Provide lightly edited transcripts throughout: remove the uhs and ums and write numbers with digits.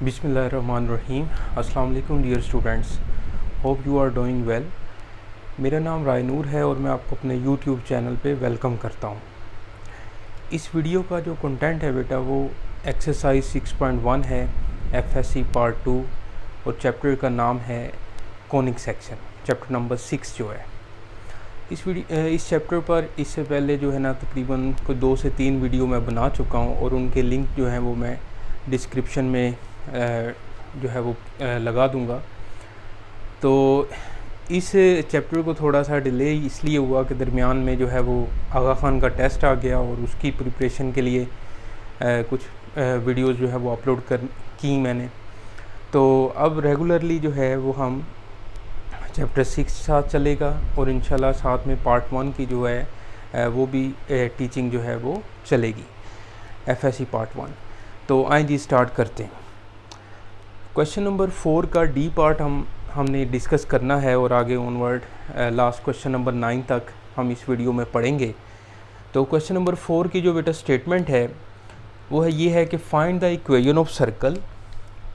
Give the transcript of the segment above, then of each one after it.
बिस्मिल्लाहिर्रहमानिर्रहीम। अस्सलाम वालेकुम dear students, hope you are doing well. मेरा नाम रायनूर है और मैं आपको अपने यूट्यूब चैनल पे वेलकम करता हूँ। इस वीडियो का जो कंटेंट है बेटा वो एक्सरसाइज 6.1 है, एफएससी पार्ट 2, और चैप्टर का नाम है कोनिक सेक्शन, चैप्टर नंबर 6 जो है। इस चैप्टर पर इससे पहले जो है ना तकरीबन कोई 2 से 3 वीडियो मैं बना चुका हूँ और उनके लिंक जो हैं वो मैं डिस्क्रिप्शन में जो है वो लगा दूंगा। तो इस चैप्टर को थोड़ा सा डिले इसलिए हुआ कि दरमियान में जो है वो आगा खान का टेस्ट आ गया और उसकी प्रिपरेशन के लिए कुछ वीडियोस जो है वो अपलोड की मैंने। तो अब रेगुलरली जो है वो हम चैप्टर 6 साथ चलेगा और इंशाल्लाह साथ में पार्ट 1 की जो है वो भी टीचिंग जो है वो चलेगी, एफएससी पार्ट 1। तो आइए जी स्टार्ट करते हैं। क्वेश्चन नंबर 4 का डी पार्ट हमने डिस्कस करना है और आगे ऑनवर्ड लास्ट क्वेश्चन नंबर 9 तक हम इस वीडियो में पढ़ेंगे। तो क्वेश्चन नंबर 4 की जो बेटा स्टेटमेंट है वो है ये है कि find the equation of circle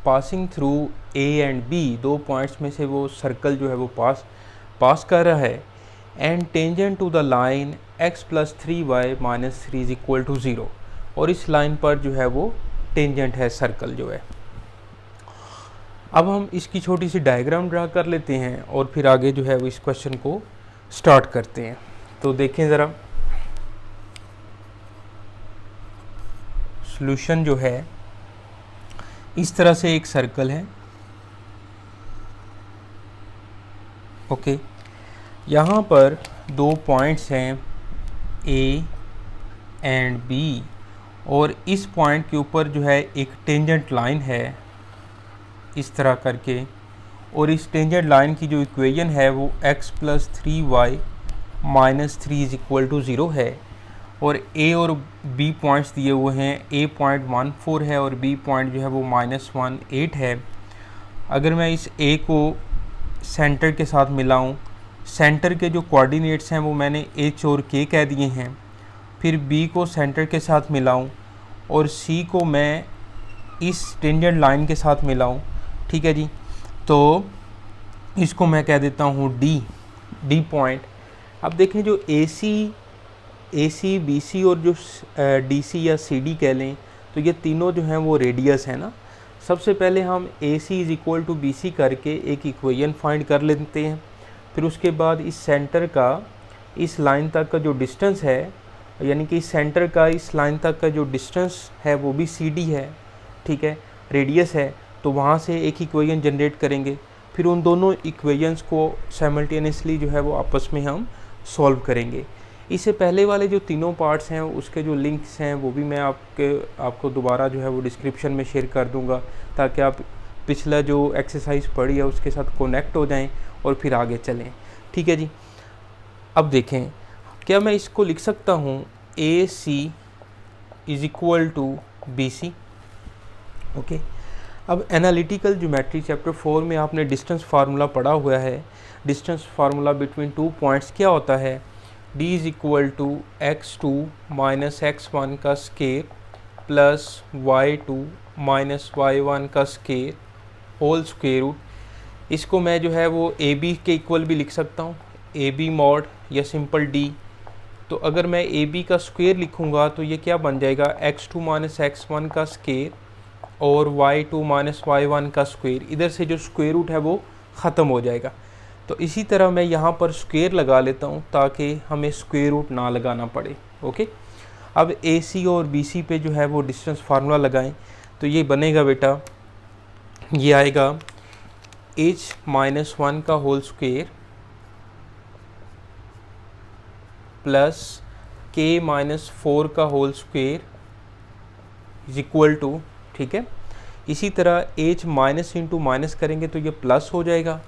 passing through A and B. 2 points में से वो सर्कल जो है वो पास कर रहा है and tangent to the line x + 3y - 3 = 0, और इस लाइन पर जो है वो टेंजेंट है सर्कल जो है। अब हम इसकी छोटी सी डायग्राम ड्रा कर लेते हैं और फिर आगे जो है वो इस क्वेश्चन को स्टार्ट करते हैं। तो देखें ज़रा, सॉल्यूशन जो है इस तरह से एक सर्कल है, ओके। यहाँ पर 2 पॉइंट्स हैं ए एंड बी, और इस पॉइंट के ऊपर जो है एक टेंजेंट लाइन है इस तरह करके, और इस टेंजेंट लाइन की जो इक्वेशन है वो x + 3y - 3 = 0 है। और a और b पॉइंट्स दिए हुए हैं, a पॉइंट 14 है और b पॉइंट जो है वो -18 है। अगर मैं इस a को सेंटर के साथ मिलाऊं, सेंटर के जो कोऑर्डिनेट्स हैं वो मैंने h और k कह दिए हैं। फिर b को सेंटर के साथ मिलाऊं और c को मैं इस टेंजेंट लाइन के साथ मिलाऊं, ठीक है जी। तो इसको मैं कह देता हूँ डी पॉइंट। अब देखें जो AC BC और जो DC या CD कह लें, तो ये तीनों जो हैं वो रेडियस है ना। सबसे पहले हम AC = BC करके एक इक्वेशन फाइंड कर लेते हैं। फिर उसके बाद इस सेंटर का इस लाइन तक का जो डिस्टेंस है, यानी कि इस सेंटर का इस लाइन तक का जो डिस्टेंस है वो भी CD है, ठीक है, रेडियस है। तो वहाँ से एक इक्वेशन जनरेट करेंगे। फिर उन दोनों इक्वेशंस को साइमल्टेनियसली जो है वो आपस में हम सॉल्व करेंगे। इससे पहले वाले जो तीनों पार्ट्स हैं उसके जो लिंक्स हैं वो भी मैं आपको दोबारा जो है वो डिस्क्रिप्शन में शेयर कर दूंगा, ताकि आप पिछला जो एक्सरसाइज पढ़ी है उसके साथ कनेक्ट हो जाएं और फिर आगे चलें, ठीक है जी। अब देखें, क्या मैं इसको लिख सकता हूँ AC = BC, ओके। अब एनालिटिकल ज्योमेट्री चैप्टर 4 में आपने डिस्टेंस फार्मूला पढ़ा हुआ है। डिस्टेंस फार्मूला बिटवीन 2 पॉइंट्स क्या होता है? D = x2 - x1 का स्केयर प्लस y2 - y1 का स्केयर होल स्क्वायर रूट। इसको मैं जो है वो AB के इक्वल भी लिख सकता हूँ, AB मॉड या सिंपल D। तो अगर मैं AB का स्क्वायर लिखूँगा तो ये क्या बन जाएगा? x2 - x1 का स्क्वायर और y2 - y1 का स्क्वायर। इधर से जो स्क्वायर रूट है वो ख़त्म हो जाएगा। तो इसी तरह मैं यहाँ पर स्क्वायर लगा लेता हूँ ताकि हमें स्क्वायर रूट ना लगाना पड़े, ओके। अब AC और BC पे जो है वो डिस्टेंस फार्मूला लगाएं, तो ये बनेगा बेटा, ये आएगा h-1 का होल स्क्वायर प्लस k-4 का होल स्क्वायर = ठीक है। इसी तरह h माइनस इंटू माइनस करेंगे तो ये प्लस हो जाएगा,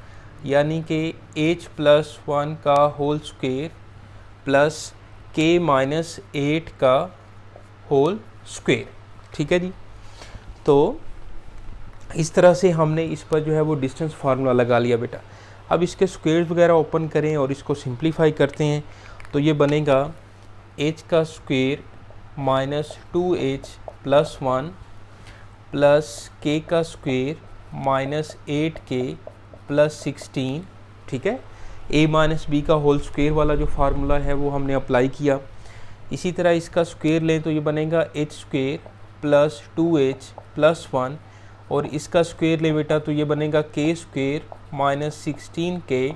यानी कि h + 1 का होल स्क्वायर प्लस k-8 का होल स्क्वायर, ठीक है जी। तो इस तरह से हमने इस पर जो है वो डिस्टेंस फार्मूला लगा लिया बेटा। अब इसके स्क्वायर्स वगैरह ओपन करें और इसको सिंप्लीफाई करते हैं, तो ये बनेगा h का स्क्वायर -2h + 1 प्लस के का स्क्वायर माइनस 8k प्लस 16, ठीक है। a माइनस बी का होल स्क्वायर वाला जो फार्मूला है वो हमने अप्लाई किया। इसी तरह इसका स्क्वायर लें तो ये बनेगा H square plus 2h plus 1, और इसका स्क्वायर ले बेटा तो ये बनेगा के स्क्वायर माइनस 16k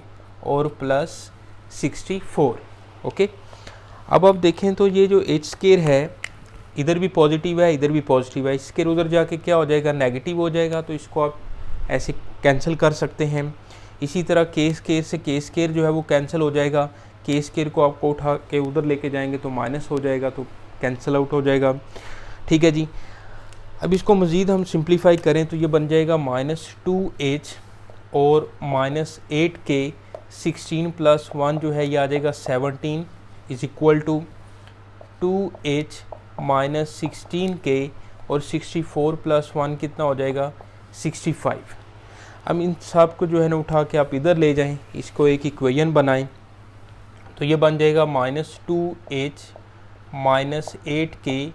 और प्लस 64। ओके, अब आप देखें तो ये जो एच स्क्वायर है इधर भी पॉजिटिव है, इधर भी पॉजिटिव है, एच स्क्वायर उधर जाके क्या हो जाएगा, नेगेटिव हो जाएगा, तो इसको आप ऐसे कैंसिल कर सकते हैं। इसी तरह के स्क्वायर से के स्क्वायर जो है वो कैंसिल हो जाएगा, के स्क्वायर को आपको उठा के उधर लेके जाएंगे तो माइनस हो जाएगा, तो कैंसिल आउट हो जाएगा, ठीक है जी। अब इसको मज़ीद हम सिंप्लीफाई करें तो ये बन जाएगा -2h और -8k, 16 प्लस 1 जो है ये आ जाएगा 17 is equal to 2h minus 16k और 64 प्लस 1 कितना हो जाएगा 65। अब इन सब को जो है ना उठा के आप इधर ले जाएं, इसको एक इक्वेशन बनाएं तो ये बन जाएगा -2h माइनस 8k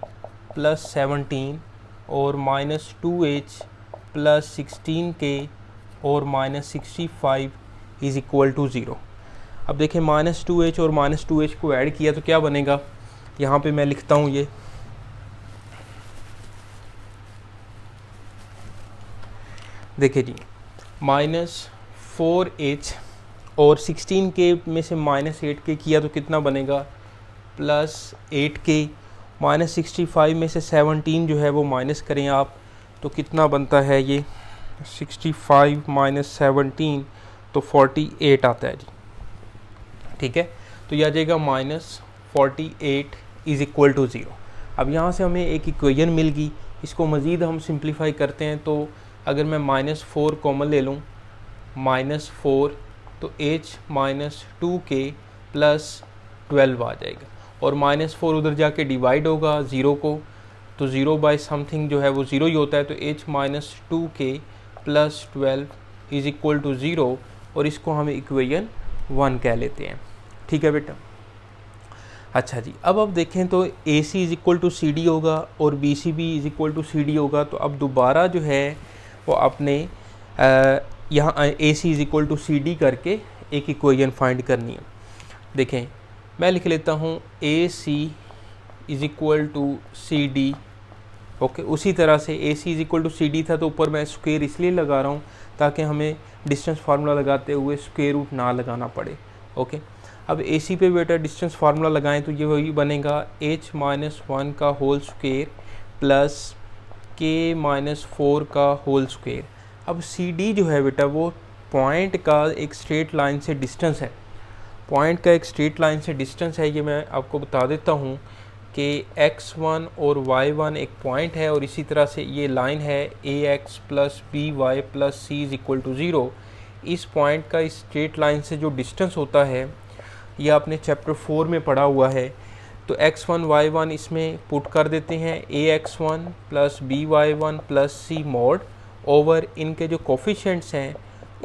प्लस 17 और -2h प्लस 16k और -65 इज इक्वल टू 0। अब देखें -2h और -2h को ऐड किया तो क्या बनेगा, यहाँ पे मैं लिखता हूँ ये, देखिए जी, -4h और 16k में से -8k किया तो कितना बनेगा +8k, -65 में से 17 जो है वो माइनस करें आप तो कितना बनता है ये 65 माइनस 17 तो 48 आता है जी, ठीक है। तो यह आ जाएगा -48 इज इक्वल टू 0। अब यहाँ से हमें एक इक्वेशन मिल गई, इसको मज़ीद हम सिंप्लीफाई करते हैं तो अगर मैं -4 कॉमन ले लूँ, -4 तो h -2k प्लस 12 आ जाएगा, और -4 उधर जाके डिवाइड होगा 0 को, तो 0 बाय समथिंग जो है वो 0 ही होता है, तो h -2k plus 12 is equal to 0, और इसको हम इक्वेशन 1 कह लेते हैं, ठीक है बेटा। अच्छा जी, अब आप देखें तो AC is equal to CD होगा और BC भी इज इक्वल टू CD होगा, तो अब दोबारा जो है वो आपने यहाँ AC is equal to CD करके एक इक्वेशन फाइंड करनी है। देखें मैं लिख लेता हूँ AC is equal to CD, okay. उसी तरह से AC is equal to CD था तो ऊपर मैं स्क्वायर इसलिए लगा रहा हूँ ताकि हमें डिस्टेंस फार्मूला लगाते हुए स्क्वायर रूट ना लगाना पड़े, ओके। अब AC पे बेटा डिस्टेंस फार्मूला लगाएं तो ये वही बनेगा h -1 का होल स्क्वायर प्लस k -4 का होल स्क्वायर। अब CD जो है बेटा वो पॉइंट का एक स्ट्रेट लाइन से डिस्टेंस है, पॉइंट का एक स्ट्रेट लाइन से डिस्टेंस है, ये मैं आपको बता देता हूँ कि x1 और y1 एक पॉइंट है, और इसी तरह से ये लाइन है ax plus by plus c is equal to 0। इस पॉइंट का इस स्ट्रेट लाइन से जो डिस्टेंस होता है ये आपने चैप्टर 4 में पढ़ा हुआ है, तो x1 y1 इसमें पुट कर देते हैं, ax1 plus by1 plus c mod over इनके जो कोफिशिएंट्स हैं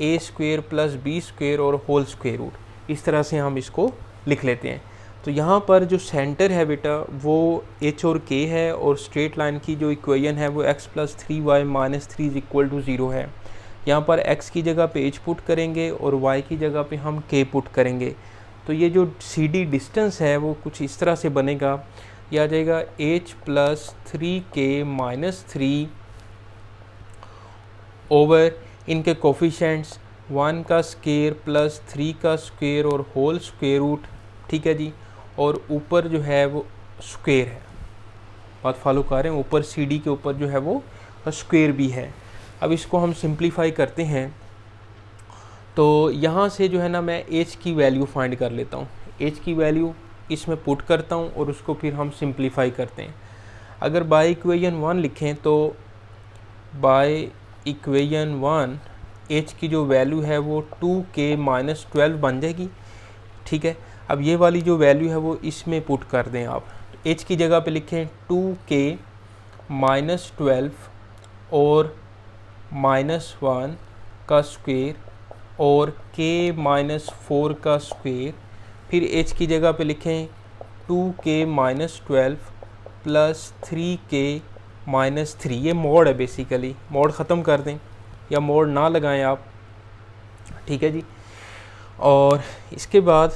a square plus b square और होल स्क्वेयर रूट, इस तरह से हम इसको लिख लेते हैं। तो यहाँ पर जो सेंटर है बेटा वो h और k है, और स्ट्रेट लाइन की जो इक्वेशन है वो x plus 3y minus 3 is equal to 0 है। यहाँ पर x की जगह पे h पुट करेंगे और y की जगह पे हम k पुट करेंगे, तो ये जो CD डिस्टेंस है वो कुछ इस तरह से बनेगा, यह आ जाएगा h plus 3k minus 3 over इनके कोफिशिएंट्स 1 का स्क्वायर प्लस 3 का स्क्वायर और होल स्क्वायर रूट, ठीक है जी, और ऊपर जो है वो स्क्वायर है, बात फॉलो कर रहे हैं, ऊपर CD के ऊपर जो है वो स्क्वायर भी है। अब इसको हम सिंप्लीफाई करते हैं तो यहाँ से जो है ना मैं h की वैल्यू फाइंड कर लेता हूँ, h की वैल्यू इसमें पुट करता हूँ और उसको फिर हम सिंप्लीफाई करते हैं। अगर बाय इक्वेशन 1 लिखें तो बाय इक्वेशन 1 h की जो वैल्यू है वो 2k माइनस 12 बन जाएगी, ठीक है। अब ये वाली जो वैल्यू है वो इसमें पुट कर दें आप, h की जगह पे लिखें 2k माइनस 12 और -1 का स्क्वायर और k माइनस 4 का स्क्वायर, फिर h की जगह पे लिखें 2k माइनस 12 प्लस 3k -3, ये मोड है बेसिकली, मोड ख़त्म कर दें या मोड ना लगाएं आप, ठीक है जी। और इसके बाद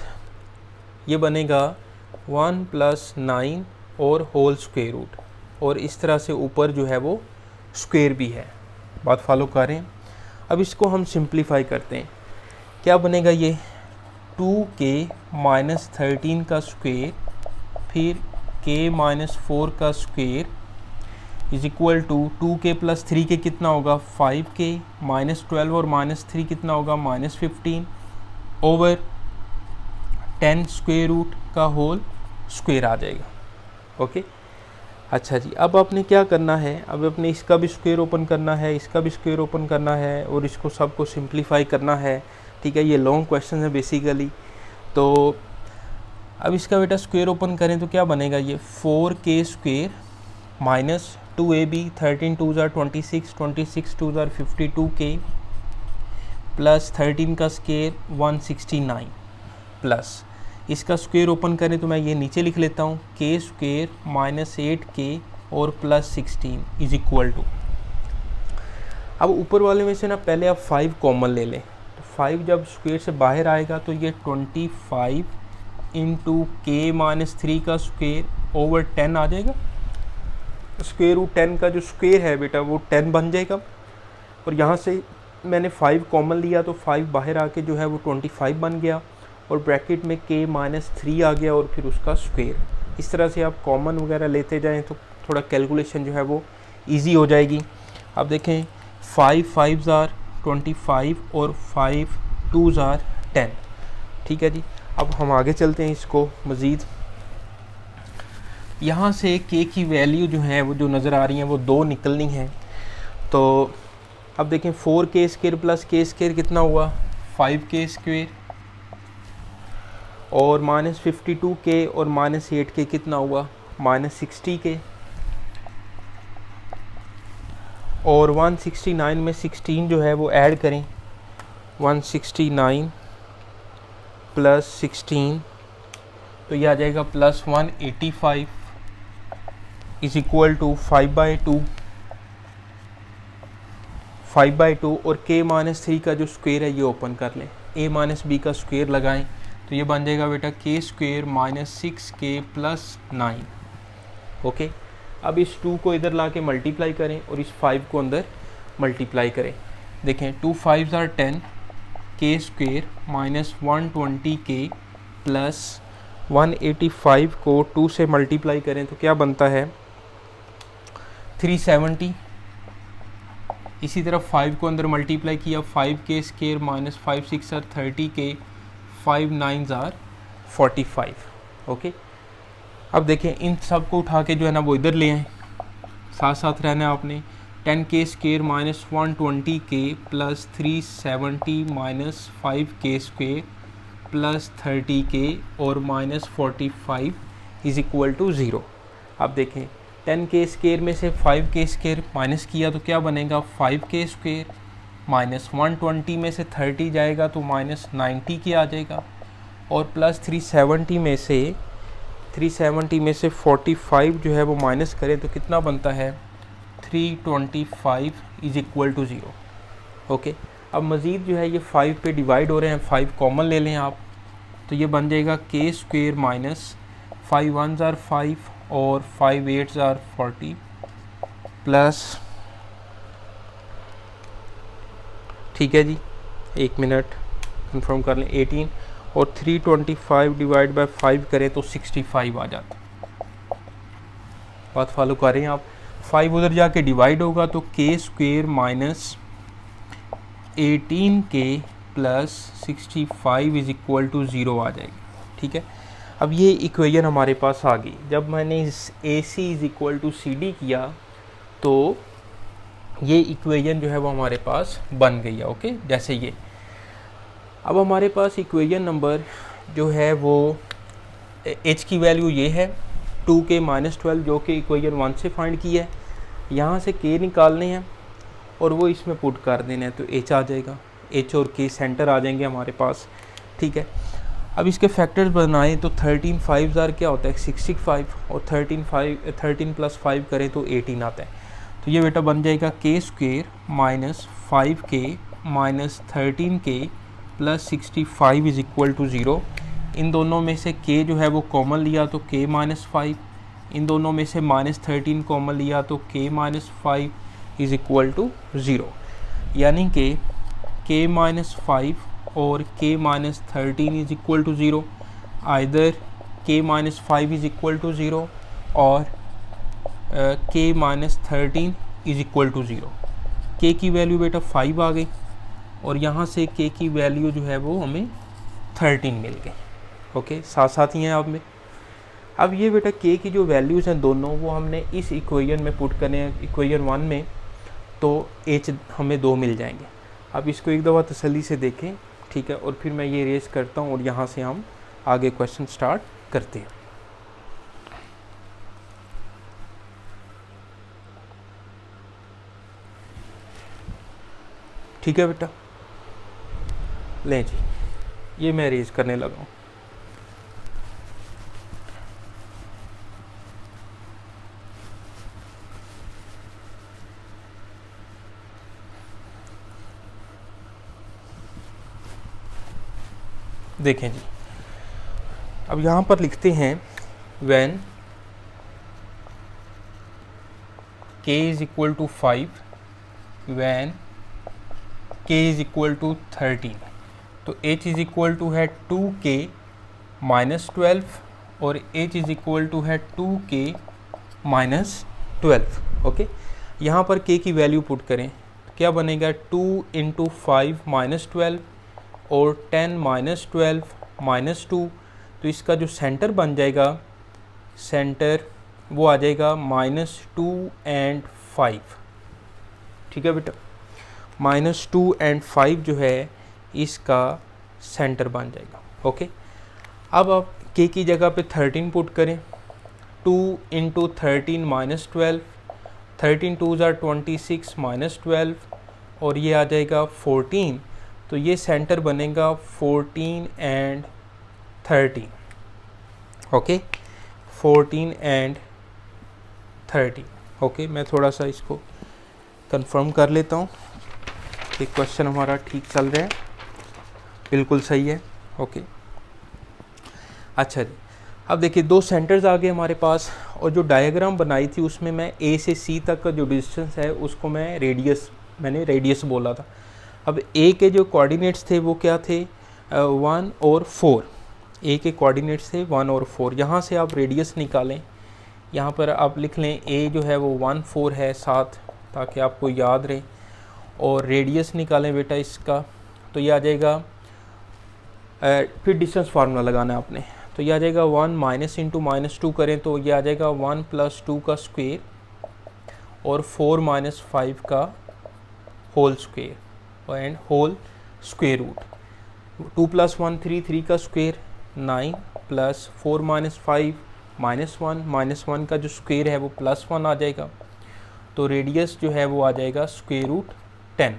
ये बनेगा 1 + 9 और होल स्क्वायर रूट, और इस तरह से ऊपर जो है वो स्क्वायर भी है। बात फॉलो करें। अब इसको हम सिंप्लीफाई करते हैं। क्या बनेगा ये 2k - 13 का स्क्वायर फिर k - 4 का square is equal to 2k + 3k कितना होगा 5k -12 और -3 कितना होगा -15 ओवर 10 स्क्वायर रूट का होल स्क्वायर आ जाएगा। ओके, अच्छा जी। अब आपने क्या करना है, अब अपने इसका भी स्क्वायर ओपन करना है, इसका भी स्क्वायर ओपन करना है और इसको सबको सिंप्लीफाई करना है, ठीक है। ये लॉन्ग क्वेश्चन है बेसिकली। तो अब इसका बेटा स्क्वायर ओपन करें तो क्या बनेगा ये 4k स्क्वायर माइनस 2ab 13 2 ज़ार 26 26 2 ज़ार 52k प्लस 13 का स्क्वायर 169 प्लस इसका स्क्वायर ओपन करें तो मैं ये नीचे लिख लेता हूँ k स्क्वायर -8k और प्लस 16 इज इक्वल टू। अब ऊपर वाले में से ना पहले आप 5 कॉमन ले लें, तो 5 जब स्क्वायर से बाहर आएगा तो ये 25 इंटू k - 3 का स्क्वायर ओवर 10 आ जाएगा। स्क्वायर रूट 10 का जो स्क्वायर है बेटा वो 10 बन जाएगा, और यहाँ से मैंने 5 कॉमन लिया तो 5 बाहर आके जो है वो 25 बन गया, और ब्रैकेट में k - 3 आ गया और फिर उसका स्क्वायर। इस तरह से आप कॉमन वगैरह लेते जाएं तो थोड़ा कैलकुलेशन जो है वो इजी हो जाएगी। अब देखें 5 5 ज़ार 25 और 5 2 ज़ार 10, ठीक है जी। अब हम आगे चलते हैं इसको मज़ीद। यहाँ से k की वैल्यू जो है वो जो नज़र आ रही हैं वो 2 निकलनी है। तो अब देखें 4k square plus k square कितना हुआ 5k स्क्वायर, और -52k और -8k कितना हुआ -60k, और 169 में 16 जो है वो ऐड करें, 169 प्लस 16 तो ये आ जाएगा प्लस 185 इज इक्वल टू 5/2 और k - 3 का जो स्क्वायर है ये ओपन कर लें, a - b का स्क्वायर लगाएं तो ये बन जाएगा बेटा k square -6k plus 9। Okay, अब इस 2 को इधर ला के मल्टीप्लाई करें और इस 5 को अंदर मल्टीप्लाई करें। देखें 2 5 ज़ार 10 k स्क्वायर -120k प्लस 185 को 2 से मल्टीप्लाई करें तो क्या बनता है 370। इसी तरह 5 को अंदर मल्टीप्लाई किया 5k स्क्वायर -5 6 ज़ार 30k 5 9 ज़ार 45। ओके, अब देखें इन सब को उठा के जो है ना वो इधर ले आएँ, साथ साथ रहना है आपने। 10k square -120k plus 370 -5k square plus 30k और -45 इज इक्वल टू 0। अब देखें 10k स्क्वायर में से 5k स्क्वायर माइनस किया तो क्या बनेगा 5k स्क्वायर, -120 में से 30 जाएगा तो -90k आ जाएगा, और प्लस 370 में से 45 जो है वो माइनस करें तो कितना बनता है 325 इज इक्वल टू 0। ओके, अब मज़ीद जो है ये 5 पे डिवाइड हो रहे हैं, 5 कॉमन ले लें आप तो ये बन जाएगा k स्क्वायर -5 1 ज़ार 5 और 5 8 ज़ार 40 प्लस, ठीक है जी, 1 मिनट कंफर्म कर लें 18, और 325 डिवाइड बाय 5 करें तो 65 आ जाता। बात फॉलो कर रहे हैं आप। 5 उधर जाके डिवाइड होगा तो k square -18k plus 65 is equal to 0 आ जाएगी, ठीक है। अब ये इक्वेशन हमारे पास आ गई। जब मैंने इस AC is equal to CD किया तो ये इक्वेशन जो है वो हमारे पास बन गई है। ओके, जैसे ये अब हमारे पास इक्वेशन नंबर जो है वो h की वैल्यू ये है 2k - 12 जो कि इक्वेशन 1 से फाइंड की है। यहाँ से k निकालने हैं और वो इसमें पुट कर देना है तो h आ जाएगा, h और k सेंटर आ जाएंगे हमारे पास, ठीक है। अब इसके फैक्टर्स बनाएं तो 13 5 ज़ार क्या होता है 65, और 13 प्लस 5 करें तो 18 आता है। तो ये बेटा बन जाएगा k square minus 5k minus 13k plus 65 is equal to 0। इन दोनों में से k जो है वो कॉमन लिया तो k माइनस 5, इन दोनों में से माइनस 13 कॉमन लिया तो k minus 5 is equal to 0। यानी कि k माइनस 5 और k minus 13 is equal to 0। Either k minus 5 is equal to 0 और k minus 13 is equal to 0। k की वैल्यू बेटा 5 आ गई और यहाँ से k की वैल्यू जो है वो हमें 13 मिल गई। ओके, साथ साथ ही हैं आप में। अब ये बेटा k की जो वैल्यूज़ हैं दोनों वो हमने इस इक्वेशन में पुट करने हैं, इक्वेशन 1 में, तो h हमें 2 मिल जाएंगे। अब इसको एक दफ़ा तसल्ली से देखें, ठीक है, और फिर मैं ये रेस करता हूँ और यहाँ से हम आगे क्वेश्चन स्टार्ट करते हैं। ठीक है बेटा, लें जी, ये मैं रेज करने लगा हूँ। देखें जी, अब यहाँ पर लिखते हैं when k is equal to 5, when k is equal to 13, तो h इज इक्वल टू है 2k माइनस 12 और h इज इक्वल टू है 2k माइनस 12। ओके, यहाँ पर k की वैल्यू पुट करें, क्या बनेगा 2 इंटू 5 माइनस 12 और 10 माइनस 12 माइनस 2, तो इसका जो सेंटर बन जाएगा, सेंटर वो आ जाएगा -2 एंड 5। ठीक है बेटा, -2 एंड 5 जो है इसका सेंटर बन जाएगा। ओके, अब आप k की जगह पे 13 पुट करें, 2 इंटू 13 माइनस 12, 13 2 ज़ार 26 माइनस 12 और ये आ जाएगा 14, तो ये सेंटर बनेगा 14 एंड 13। Okay, 14 and 13। ओके, मैं थोड़ा सा इसको कंफर्म कर लेता हूँ कि क्वेश्चन हमारा ठीक चल रहा है, बिल्कुल सही है। ओके, अच्छा जी, अब देखिए 2 सेंटर्स आ गए हमारे पास और जो डायग्राम बनाई थी उसमें मैं A से C तक का जो डिस्टेंस है उसको मैंने रेडियस बोला था। अब A के जो कोऑर्डिनेट्स थे वो क्या थे, 1 और 4। A के कोऑर्डिनेट्स थे 1 और 4। यहाँ से आप रेडियस निकालें, यहाँ पर आप लिख लें A जो है वो 1 4 है 7, ताकि आपको याद रहे, और रेडियस निकालें बेटा इसका, तो ये आ जाएगा, फिर डिस्टेंस फार्मूला लगाना है आपने, तो ये आ जाएगा 1 माइनस इंटू माइनस 2 करें तो ये आ जाएगा 1 प्लस 2 का स्क्वायर और 4 माइनस 5 का whole square and whole square root. 2 plus 1 3, 3 का स्क्वायर 9 प्लस 4 माइनस 5 माइनस 1 का जो स्क्वायर है वो प्लस 1 आ जाएगा, तो रेडियस जो है वो आ जाएगा स्क्वायर रूट 10।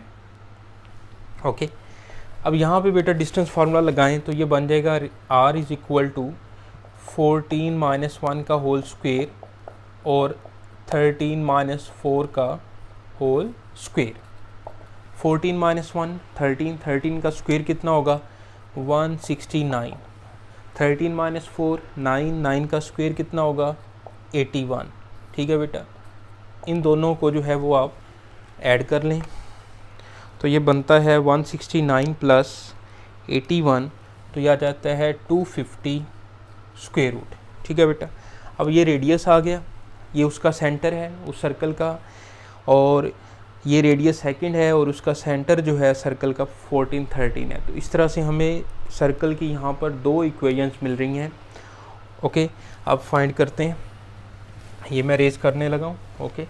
ओके, अब यहाँ पे बेटा डिस्टेंस फार्मूला लगाएं तो ये बन जाएगा r is equal to 14 minus 1 का होल स्क्वायर और 13 माइनस 4 का होल स्क्वायर। 14 माइनस 1 13, 13 का स्क्वायर कितना होगा 169, 13 माइनस 4 9, 9 का स्क्वायर कितना होगा 81। ठीक है बेटा, इन दोनों को जो है वो आप ऐड कर लें, तो ये बनता है 169 प्लस 81, तो यह आ जाता है 250 स्क्वायर रूट। ठीक है बेटा, अब ये रेडियस आ गया, ये उसका सेंटर है उस सर्कल का, और ये रेडियस सेकंड है और उसका सेंटर जो है सर्कल का 14 13 है। तो इस तरह से हमें सर्कल की यहाँ पर 2 इक्वेशंस मिल रही हैं। ओके, अब फाइंड करते हैं, ये मैं रेज करने लगा हूँ। ओके,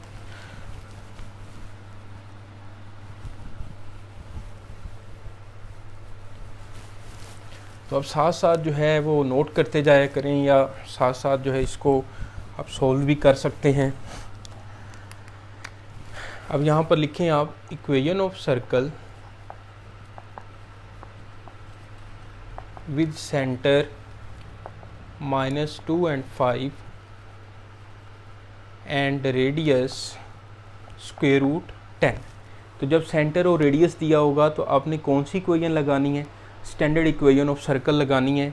तो अब साथ साथ जो है वो नोट करते जाया करें या साथ साथ जो है इसको आप सोल्व भी कर सकते हैं। अब यहाँ पर लिखें आप equation of circle with centre -2 and 5 and radius square root 10। तो जब सेंटर और रेडियस दिया होगा तो आपने कौन सी इक्वेशन लगानी है, स्टैंडर्ड इक्वेशन ऑफ सर्कल लगानी है,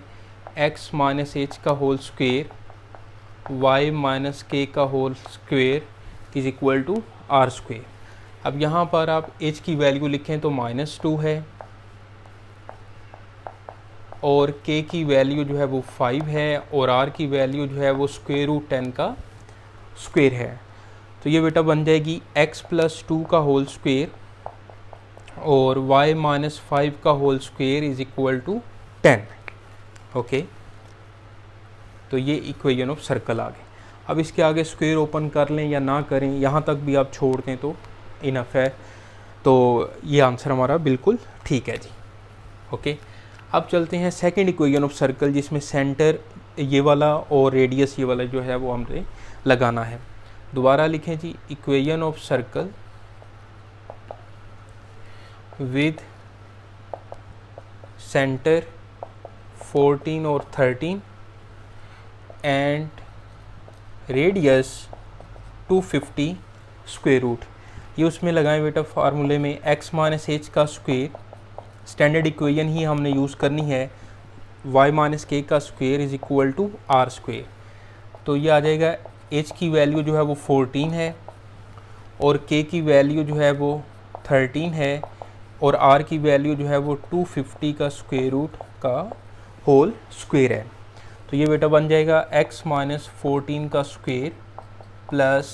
x माइनस एच का होल स्क्वेयर y माइनस के का whole square is equal to are square. अब यहाँ पर आप h की वैल्यू लिखें तो -2 है और k की वैल्यू जो है वो 5 है और r की वैल्यू जो है वो स्क्वायर रूट 10 का स्क्वायर है। तो ये बेटा बन जाएगी x प्लस 2 का होल स्क्वायर और y माइनस 5 का whole square is equal to 10। Okay, तो ये इक्वेशन ऑफ सर्कल आ गए। अब इसके आगे स्क्वायर ओपन कर लें या ना करें, यहाँ तक भी आप छोड़ दें तो इनफ है। तो ये आंसर हमारा बिल्कुल ठीक है जी। ओके, अब चलते हैं सेकंड इक्वेशन ऑफ सर्कल, जिसमें सेंटर ये वाला और रेडियस ये वाला जो है वो हमने लगाना है। दोबारा लिखें जी, equation of circle with centre 14 और 13 एंड रेडियस 250 स्क्वायर रूट। ये उसमें लगाएं बेटा फार्मूले में, x माइनस एच का स्क्वायर, स्टैंडर्ड इक्वेशन ही हमने यूज़ करनी है, y माइनस के का square is equal to are square. तो ये आ जाएगा, h की वैल्यू जो है वो 14 है और k की वैल्यू जो है वो 13 है और r की वैल्यू जो है वो 250 का स्क्वायर रूट का होल स्क्वायर है। तो ये बेटा बन जाएगा x माइनस 14 का स्क्वायर प्लस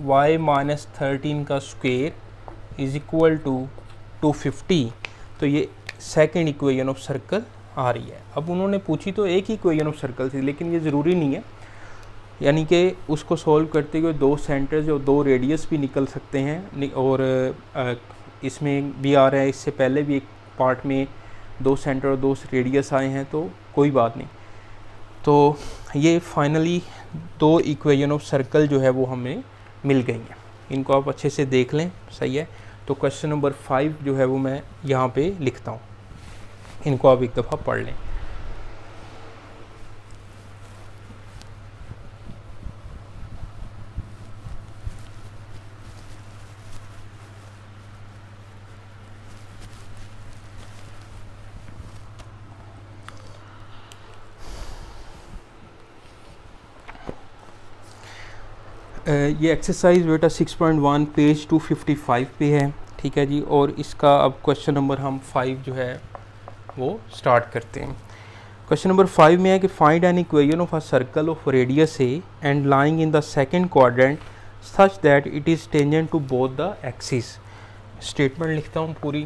y माइनस 13 का स्क्वायर इज इक्वल टू 250। तो ये सेकंड इक्वेशन ऑफ सर्कल आ रही है। अब उन्होंने पूछी तो एक ही इक्वेशन ऑफ सर्कल थी, लेकिन ये ज़रूरी नहीं है, यानी कि उसको सॉल्व करते हुए दो सेंटर्स और दो रेडियस भी निकल सकते हैं। और इसमें भी आ रहा है, इससे पहले भी एक पार्ट में दो सेंटर और दो रेडियस आए हैं, तो कोई बात नहीं। तो ये फाइनली दो इक्वेशन ऑफ सर्कल जो है वो हमें मिल गई हैं। इनको आप अच्छे से देख लें, सही है। तो क्वेश्चन नंबर 5 जो है वो मैं यहाँ पे लिखता हूँ, इनको आप एक दफ़ा पढ़ लें। ये एक्सरसाइज बेटा 6.1 पेज 255 पे है, ठीक है जी। और इसका अब क्वेश्चन नंबर हम 5 जो है वो स्टार्ट करते हैं। क्वेश्चन नंबर 5 में है कि find an equation of a circle of radius a and lying in the second quadrant such that it is tangent to both the axis. Statement लिखता हूँ पूरी,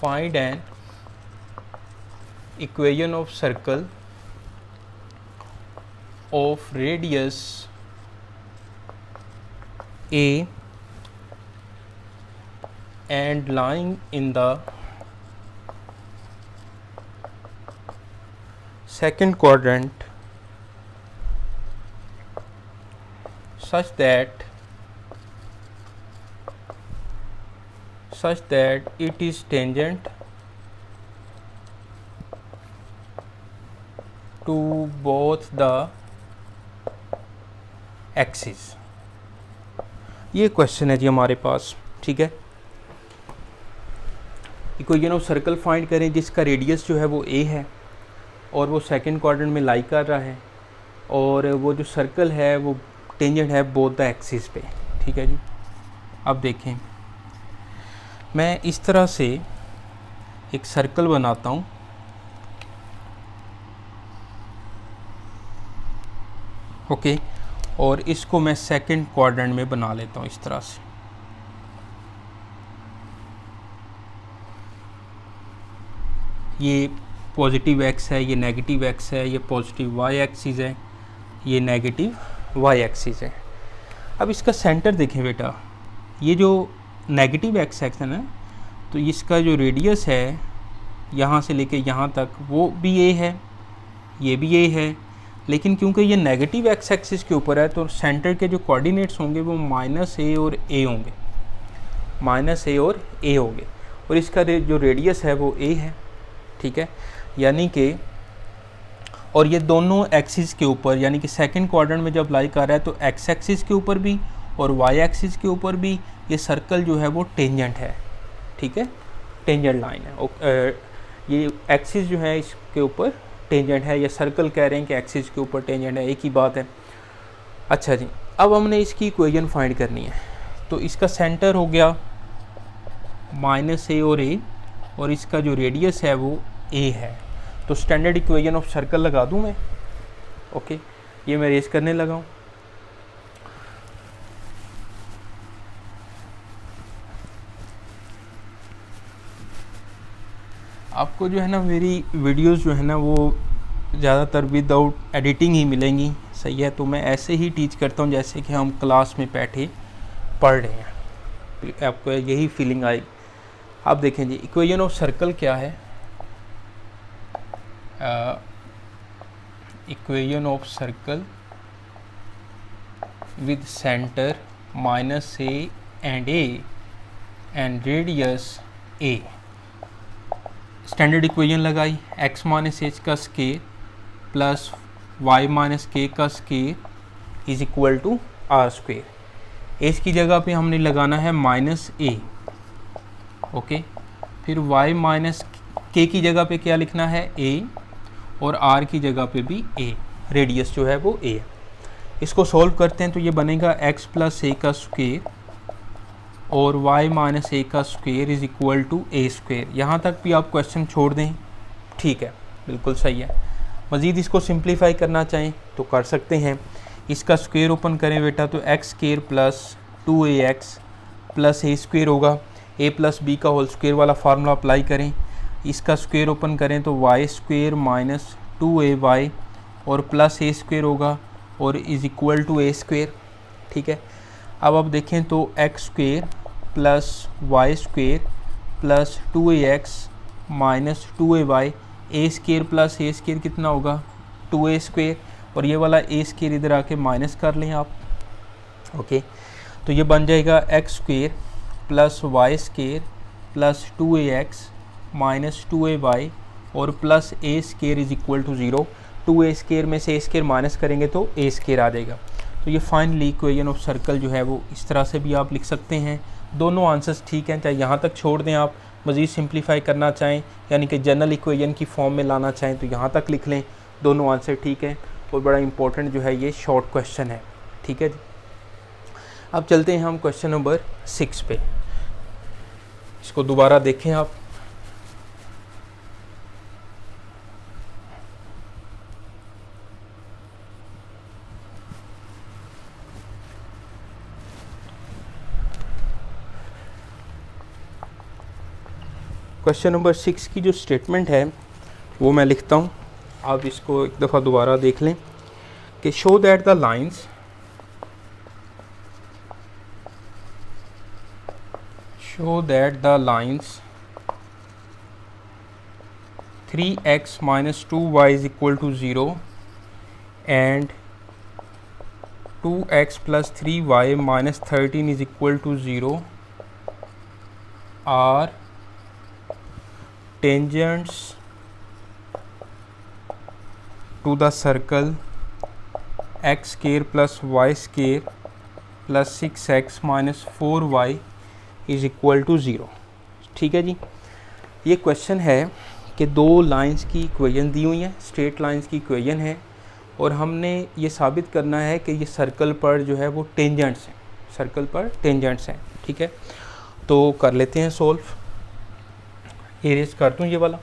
find an equation of circle of radius A and lying in the second quadrant such that it is tangent to both the axes। ये question है जी हमारे पास, ठीक है। Equation of circle find करें जिसका रेडियस जो है वो a है और वो सेकंड क्वाड्रेंट में लाई कर रहा है और वो जो सर्कल है वो टेंजेंट है बोथ द एक्सिस पे, ठीक है जी। अब देखें, मैं इस तरह से एक सर्कल बनाता हूँ, ओके, और इसको मैं सेकंड क्वाड्रेंट में बना लेता हूँ इस तरह से। ये पॉजिटिव एक्स है, ये नेगेटिव एक्स है, ये पॉजिटिव वाई एक्सिस है, ये नेगेटिव वाई एक्सिस है। अब इसका सेंटर देखें बेटा, ये जो नेगेटिव एक्स है ना, तो इसका जो रेडियस है यहाँ से लेके यहाँ तक वो भी ए है, ये भी ए है, लेकिन क्योंकि ये नेगेटिव एक्स एक्सिस के ऊपर है तो सेंटर के जो कोऑर्डिनेट्स होंगे वो -a और a होंगे, -a और a होंगे, और इसका जो रेडियस है वो a है, ठीक है। यानी कि और ये दोनों एक्सिस के ऊपर, यानी कि सेकंड क्वाड्रेंट में जब लाई कर रहा है तो एक्स एक्सिस के ऊपर भी और वाई एक्सिस के ऊपर भी ये सर्कल जो है वो टेंजेंट है, ठीक है, टेंजेंट लाइन है। ये एक्सिस जो है इसके ऊपर टेंजेंट है, या सर्कल कह रहे हैं कि एक्सिस के ऊपर टेंजेंट है, एक ही बात है। अच्छा जी, अब हमने इसकी इक्वेशन फाइंड करनी है। तो इसका सेंटर हो गया -a और a, और इसका जो रेडियस है वो a है। तो स्टैंडर्ड इक्वेशन ऑफ सर्कल लगा दूं मैं। ओके, ये मैं रेस करने लगा हूँ। आपको जो है ना मेरी वीडियोस जो है ना वो ज़्यादातर विदाउट एडिटिंग ही मिलेंगी, सही है। तो मैं ऐसे ही टीच करता हूँ जैसे कि हम क्लास में बैठे पढ़ रहे हैं, आपको यही फीलिंग आएगी। आप देखें जी, इक्वेशन ऑफ सर्कल क्या है? Equation of circle with centre -a and a and radius a। Standard equation लगाई, x माइनस एच का स्केयर प्लस y माइनस के का square is equal to are square. H की जगह पे हमने लगाना है -a, ओके। फिर y माइनस के की जगह पे क्या लिखना है? a, और r की जगह पे भी a, रेडियस जो है वो a है। इसको सॉल्व करते हैं तो ये बनेगा x प्लस a का स्क्वेयर और y माइनस ए का square is equal to a square. यहाँ तक भी आप क्वेश्चन छोड़ दें, ठीक है, बिल्कुल सही है। मज़ीद इसको सिंप्लीफाई करना चाहें तो कर सकते हैं। इसका स्क्वेयर ओपन करें बेटा तो x square plus 2ax plus ए स्क्वेयर होगा, a प्लस बी का होल स्क्वेयर वाला फार्मूला अप्लाई करें। इसका स्क्वेयर ओपन करें तो वाई स्क्वेयर माइनस 2ay और प्लस ए स्क्वेयर होगा और is equal to a square, ठीक है। अब आप देखें तो x square plus y square plus 2ax minus 2ay, a square plus A square कितना होगा? 2a स्क्वेयर, और ये वाला ए स्क्वेयर इधर आके माइनस कर लें आप, ओके। तो ये बन जाएगा x square plus y square plus 2ax minus 2ay और plus A square is equal to 0। 2a square में से ए स्क्वेयर माइनस करेंगे तो ए स्क्वेयर आ जाएगा। तो ये फाइनली इक्वेशन ऑफ सर्कल जो है वो इस तरह से भी आप लिख सकते हैं। दोनों आंसर्स ठीक हैं, चाहे यहाँ तक छोड़ दें, आप मज़ीद सिंप्लीफाई करना चाहें यानी कि जनरल इक्वेशन की फॉर्म में लाना चाहें तो यहाँ तक लिख लें, दोनों आंसर ठीक हैं। और बड़ा इंपॉर्टेंट जो है ये शॉर्ट क्वेश्चन है, ठीक है जी। अब चलते हैं हम क्वेश्चन नंबर 6 पे। इसको दोबारा देखें आप। क्वेश्चन नंबर 6 की जो स्टेटमेंट है वो मैं लिखता हूँ, आप इसको एक दफ़ा दोबारा देख लें कि show that the lines 3x minus 2y is equal to 0 and 2x plus 3y minus 13 is equal to 0 are tangents to the circle x square plus y square plus 6x minus 4y is equal to 0। ठीक है जी, ये question है कि दो lines की equation दी हुई है, स्ट्रेट लाइंस की इक्वेशन है, और हमने ये साबित करना है कि ये सर्कल पर जो है वो टेंजेंट्स हैं, सर्कल पर टेंजेंट्स हैं, ठीक है। तो कर लेते हैं सोल्व। इरेज कर दूँ ये वाला।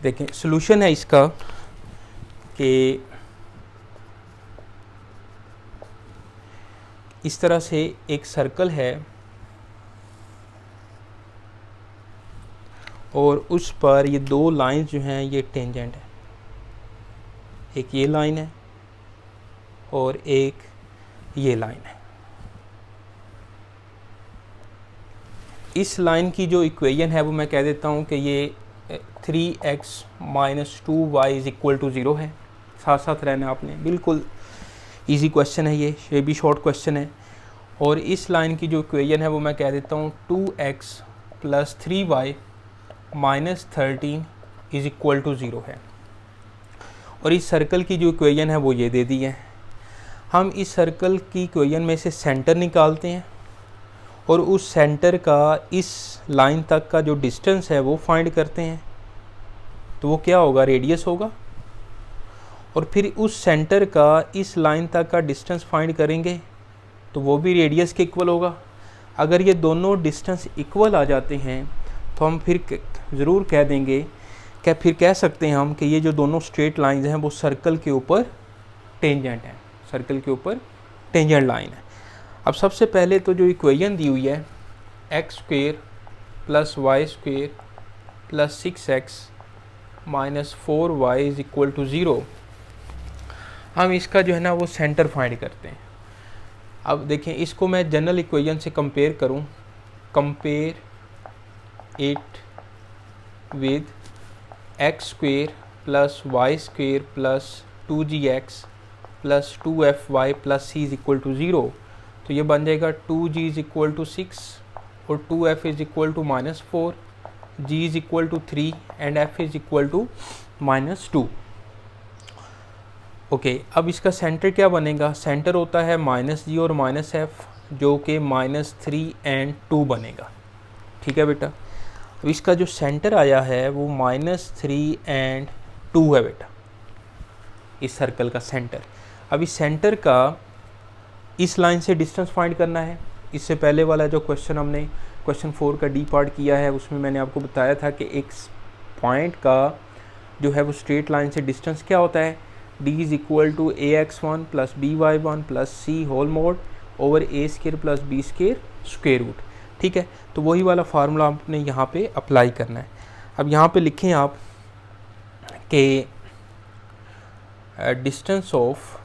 देखें सॉल्यूशन है इसका कि इस तरह से एक सर्कल है और उस पर ये दो लाइंस जो हैं ये टेंजेंट है, एक ये लाइन है और एक ये लाइन है। इस लाइन की जो इक्वेशन है वो मैं कह देता हूँ कि ये 3x minus 2y is equal to 0 है। साथ साथ रहना आपने, बिल्कुल इजी क्वेश्चन है ये भी शॉर्ट क्वेश्चन है। और इस लाइन की जो इक्वेशन है वो मैं कह देता हूँ 2x plus 3y minus 13 is equal to 0 है। और इस सर्कल की जो इक्वेशन है वो ये दे दी है। हम इस सर्कल की इक्वेशन में से सेंटर निकालते हैं और उस सेंटर का इस लाइन तक का जो डिस्टेंस है वो फाइंड करते हैं। तो वो क्या होगा, रेडियस होगा। और फिर उस सेंटर का इस लाइन तक का डिस्टेंस फाइंड करेंगे तो वो भी रेडियस के इक्वल होगा। अगर ये दोनों डिस्टेंस इक्वल आ जाते हैं तो हम फिर ज़रूर कह देंगे, क्या फिर कह सकते हैं हम कि ये जो दोनों स्ट्रेट लाइंस हैं वो सर्कल के ऊपर टेंजेंट हैं, सर्कल के ऊपर टेंजेंट लाइन है। अब सबसे पहले तो जो इक्वेशन दी हुई है x square plus y square plus 6x minus 4y is equal to 0, हम इसका जो है ना वो सेंटर फाइंड करते हैं। अब देखें, इसको मैं जनरल इक्वेशन से कंपेयर करूं, compare it with x square plus y square plus 2gx plus 2fy plus c is equal to 0, तो ये बन जाएगा 2g इज इक्वल टू 6 और 2f is equal to -4, g is equal to 3 and f is equal to -2। Okay, अब इसका centre क्या बनेगा, centre होता है -g और -f जो कि -3 एंड 2 बनेगा। ठीक है बेटा, अब इसका जो सेंटर आया है वो -3 एंड 2 है बेटा, इस सर्कल का सेंटर। अब इस सेंटर का इस लाइन से डिस्टेंस फाइंड करना है। इससे पहले वाला जो क्वेश्चन हमने क्वेश्चन 4 का डी पार्ट किया है उसमें मैंने आपको बताया था कि एक पॉइंट का जो है वो स्ट्रेट लाइन से डिस्टेंस क्या होता है, d is equal to ax1 plus by1 plus c whole mod over a square plus b square square root. ठीक है, तो वही वाला फार्मूला आपने यहाँ पे अप्लाई करना है। अब यहाँ पे लिखें आप कि distance of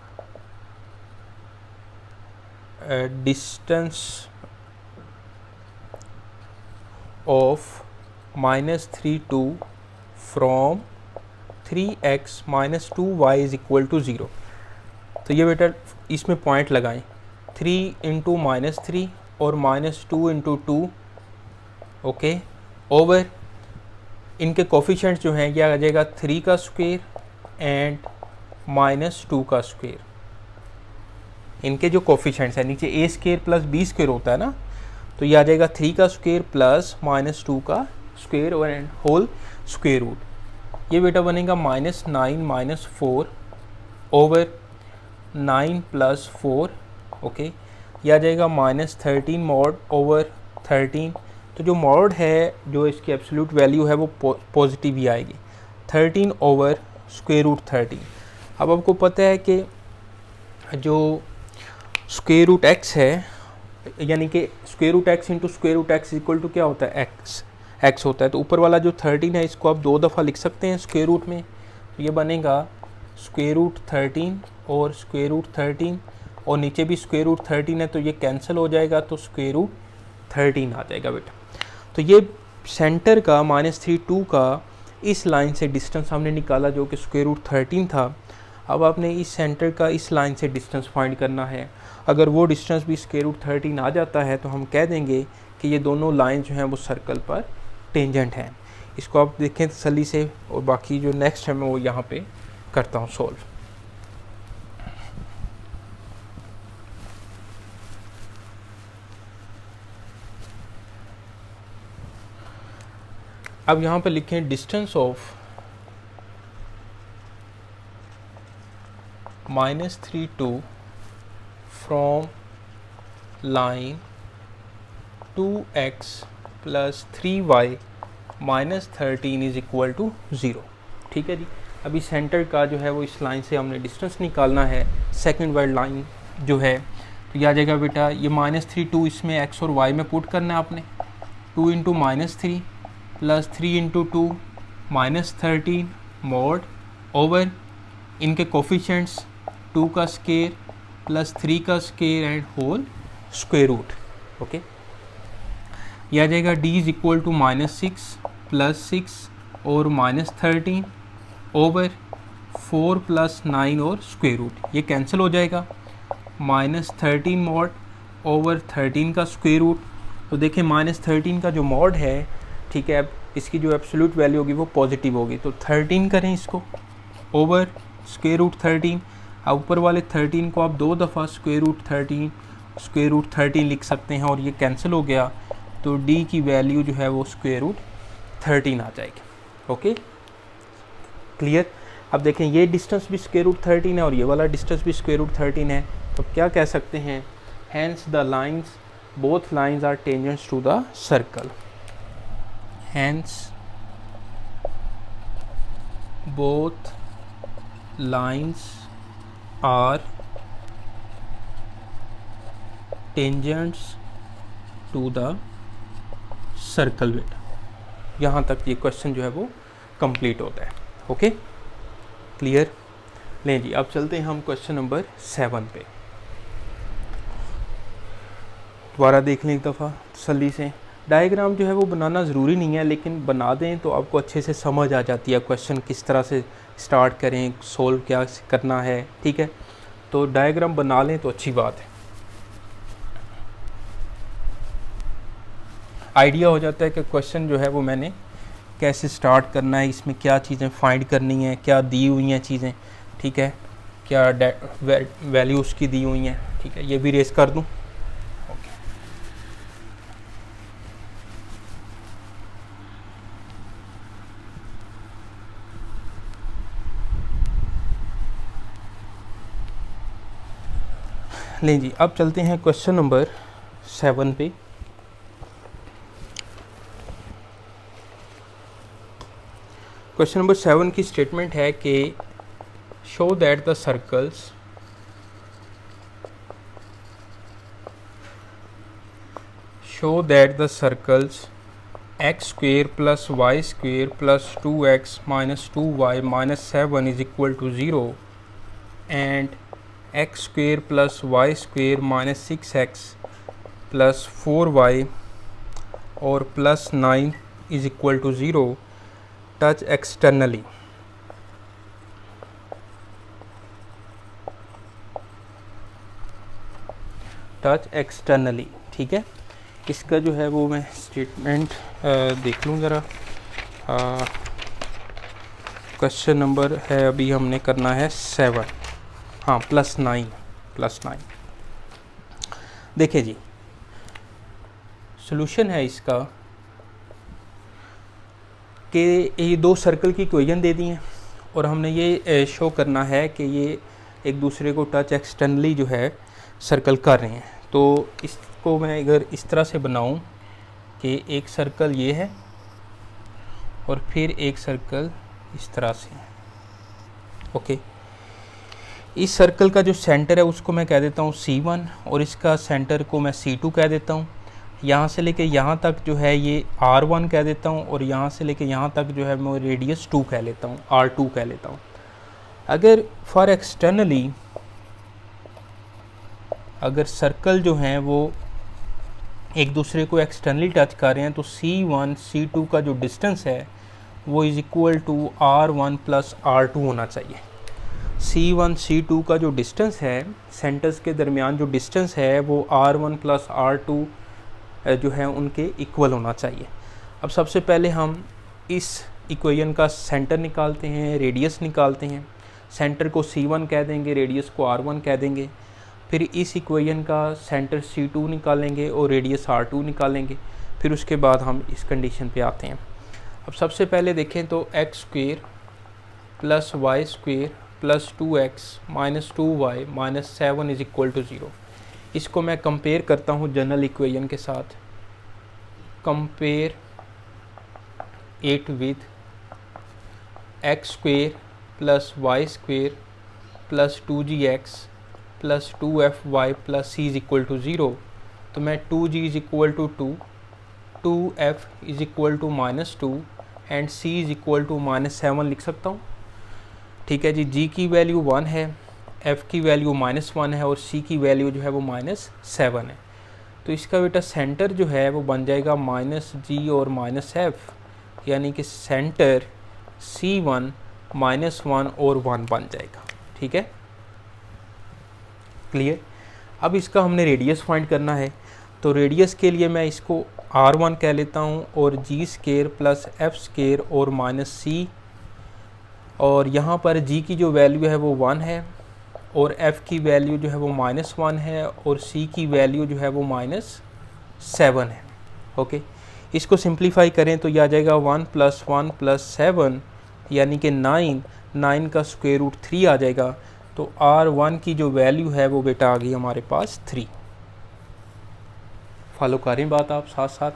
-3 2 from 3x minus 2y is equal to 0। तो ये बेटा इसमें पॉइंट लगाएं, 3 इंटू -3 और -2 इंटू 2, ओके, ओवर इनके कोफिशिएंट्स जो हैं ये आ जाएगा 3 का स्क्वायर एंड -2 का स्क्वायर। इनके जो कोफिशिएंट्स हैं, नीचे a square plus b square होता है ना, तो ये आ जाएगा 3 का स्क्वायर प्लस -2 का स्क्वायर और एंड होल स्क्वायर रूट। ये बेटा बनेगा -9 -4 ओवर 9 प्लस 4, ओके, यह आ जाएगा -13 मॉड ओवर 13। तो जो मॉड है, जो इसकी एब्सोल्यूट वैल्यू है वो पॉजिटिव ही आएगी, 13 ओवर स्क्वायर रूट 13। अब आपको पता है कि जो स्क्वायर रूट x है, यानी कि square root x into square root x equal to क्या होता है, x होता है। तो ऊपर वाला जो 13 है इसको आप 2 दफ़ा लिख सकते हैं स्क्वायर रूट में, तो ये बनेगा स्क्वायर रूट 13 और स्क्वायर रूट 13, और नीचे भी स्क्वायर रूट 13 है तो ये कैंसिल हो जाएगा, तो स्क्वायर रूट 13 आ जाएगा बेटा। तो ये सेंटर का -3 2 का इस लाइन से डिस्टेंस हमने निकाला जो कि स्क्वायर रूट 13 था। अब आपने इस सेंटर का इस लाइन से डिस्टेंस फाइंड करना है। अगर वो डिस्टेंस भी स्क्वायर रूट 13 आ जाता है तो हम कह देंगे कि ये दोनों लाइन जो हैं वो सर्कल पर टेंजेंट हैं। इसको आप देखें तसल्ली से, और बाकी जो नेक्स्ट है मैं वो यहाँ पे करता हूँ सॉल्व। अब यहाँ पे लिखें distance of -3 2 from line 2x plus 3y minus 13 is equal to 0। ठीक है जी, अभी सेंटर का जो है वो इस लाइन से हमने डिस्टेंस निकालना है, सेकंड वाली लाइन जो है, तो यह आ जाएगा बेटा ये -3 2 इसमें x और y में पुट करना है आपने, 2 into -3 plus 3 into 2 -13 mod over इनके कोफिशिएंट्स 2 का स्क्वायर प्लस 3 का square and whole square root. Okay, यह आ जाएगा d is equal to -6 plus 6 और -13 ओवर 4 प्लस 9 और स्क्वायर रूट, ये कैंसिल हो जाएगा, -13 मॉड ओवर 13 का स्क्वायर रूट। तो देखें -13 का जो मॉड है, ठीक है, इसकी जो एब्सोल्यूट वैल्यू होगी वो पॉजिटिव होगी। तो 13 करें इसको ओवर स्क्वायर रूट 13। अब ऊपर वाले 13 को आप 2 दफ़ा स्क्वायर रूट 13 लिख सकते हैं और ये कैंसिल हो गया, तो d की वैल्यू जो है वो स्क्वायर रूट 13 आ जाएगी। Okay clear. अब देखें ये डिस्टेंस भी स्क्वायर रूट 13 है और ये वाला डिस्टेंस भी स्क्वायर रूट 13 है, तो क्या कह सकते हैं, hence the lines both lines are tangents to the circle. Hence both lines are tangents to the circle बेटा। यहाँ तक ये क्वेश्चन जो है वो कंप्लीट होता है। Okay clear. लें जी अब चलते हैं हम क्वेश्चन नंबर 7 पे। दोबारा देख लें एक दफ़ा तसल्ली से। डायग्राम जो है वो बनाना ज़रूरी नहीं है, लेकिन बना दें तो आपको अच्छे से समझ आ जाती है क्वेश्चन किस तरह से स्टार्ट करें, सोल्व क्या करना है। ठीक है, तो डायग्राम बना लें तो अच्छी बात है, आइडिया हो जाता है कि क्वेश्चन जो है वो मैंने कैसे स्टार्ट करना है, इसमें क्या चीज़ें फाइंड करनी है, क्या दी हुई हैं चीज़ें। ठीक है, क्या वैल्यूज़ की दी हुई हैं। ठीक है, ये भी रेस कर दूं। लें जी अब चलते हैं क्वेश्चन नंबर 7 पे। क्वेश्चन नंबर 7 की स्टेटमेंट है कि show that the circles x square plus y square plus 2x minus 2y minus 7 is equal to 0 and x square plus y square minus 6x plus 4y और plus 9 is equal to 0 touch externally। ठीक है, इसका जो है वो मैं statement देख लूँ ज़रा। क्वेश्चन नंबर है अभी हमने करना है 7, हाँ +9। देखिए जी सॉल्यूशन है इसका कि ये 2 सर्कल की इक्वेशन दे दी हैं और हमने ये शो करना है कि ये एक दूसरे को टच एक्सटर्नली जो है सर्कल कर रहे हैं। तो इसको मैं अगर इस तरह से बनाऊं कि एक सर्कल ये है और फिर एक सर्कल इस तरह से। ओके, इस सर्कल का जो सेंटर है उसको मैं कह देता हूँ C1 और इसका सेंटर को मैं C2 कह देता हूँ। यहाँ से लेके यहाँ तक जो है ये R1 कह देता हूँ और यहाँ से लेके यहाँ तक जो है मैं रेडियस 2 कह लेता हूँ, R2 कह लेता हूँ। अगर फॉर एक्सटर्नली अगर सर्कल जो हैं वो एक दूसरे को एक्सटर्नली टच कर रहे हैं तो C1 C2 का जो डिस्टेंस है वो is equal to R1 plus R2 होना चाहिए। C1 C2 का जो डिस्टेंस है, सेंटर्स के दरमियान जो डिस्टेंस है वो R1 प्लस R2 जो है उनके इक्वल होना चाहिए। अब सबसे पहले हम इस इक्वेशन का सेंटर निकालते हैं, रेडियस निकालते हैं। सेंटर को C1 कह देंगे, रेडियस को R1 कह देंगे। फिर इस इक्वेशन का सेंटर C2 निकालेंगे और रेडियस R2 निकालेंगे। फिर उसके बाद हम इस कंडीशन पे आते हैं। अब सबसे पहले देखें तो x square plus y square plus 2x minus 2y minus 7 is equal to 0। इसको मैं कंपेयर करता हूँ जनरल इक्वेशन के साथ। Compare it with x square plus y square plus 2gx plus 2fy plus c is equal to 0। तो मैं 2g is equal to 2, 2f is equal to -2 and c is equal to -7 लिख सकता हूँ। ठीक है जी, g की value 1 है, f की वैल्यू -1 है और c की वैल्यू जो है वो -7 है। तो इसका बेटा सेंटर जो है वो बन जाएगा -g और -f, यानी कि सेंटर C1 -1 और 1 बन जाएगा। ठीक है, क्लियर। अब इसका हमने रेडियस फाइंड करना है, तो रेडियस के लिए मैं इसको R1 कह लेता हूँ और जी स्केयर प्लस एफ स्केयर और माइनस सी, और यहाँ पर जी की जो वैल्यू है वो 1 है और एफ़ की वैल्यू जो है वो -1 है और सी की वैल्यू जो है वो -7 है। ओके, इसको सिंप्लीफाई करें तो यह आ जाएगा 1 + 1 + 7 यानी कि 9 का स्क्वायर रूट 3 आ जाएगा। तो R1 की जो वैल्यू है वो बेटा आ गई हमारे पास 3। फॉलो करें बात आप साथ साथ।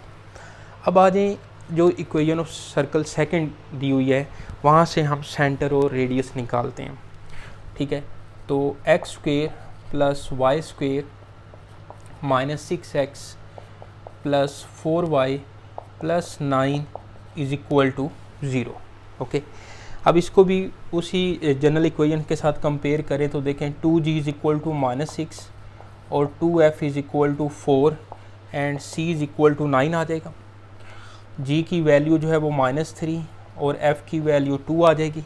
अब आ जाएँ जो इक्वेशन ऑफ सर्कल सेकंड दी हुई है वहाँ से हम सेंटर और रेडियस निकालते हैं। ठीक है, तो x square plus y square -6x plus 4y plus 9 is equal to 0। Okay, अब इसको भी उसी जनरल इक्वेशन के साथ कंपेयर करें तो देखें 2g इज इक्वल टू -6 और 2f is equal to 4 and c is equal to 9 आ जाएगा। g की वैल्यू जो है वो -3 और f की वैल्यू 2 आ जाएगी।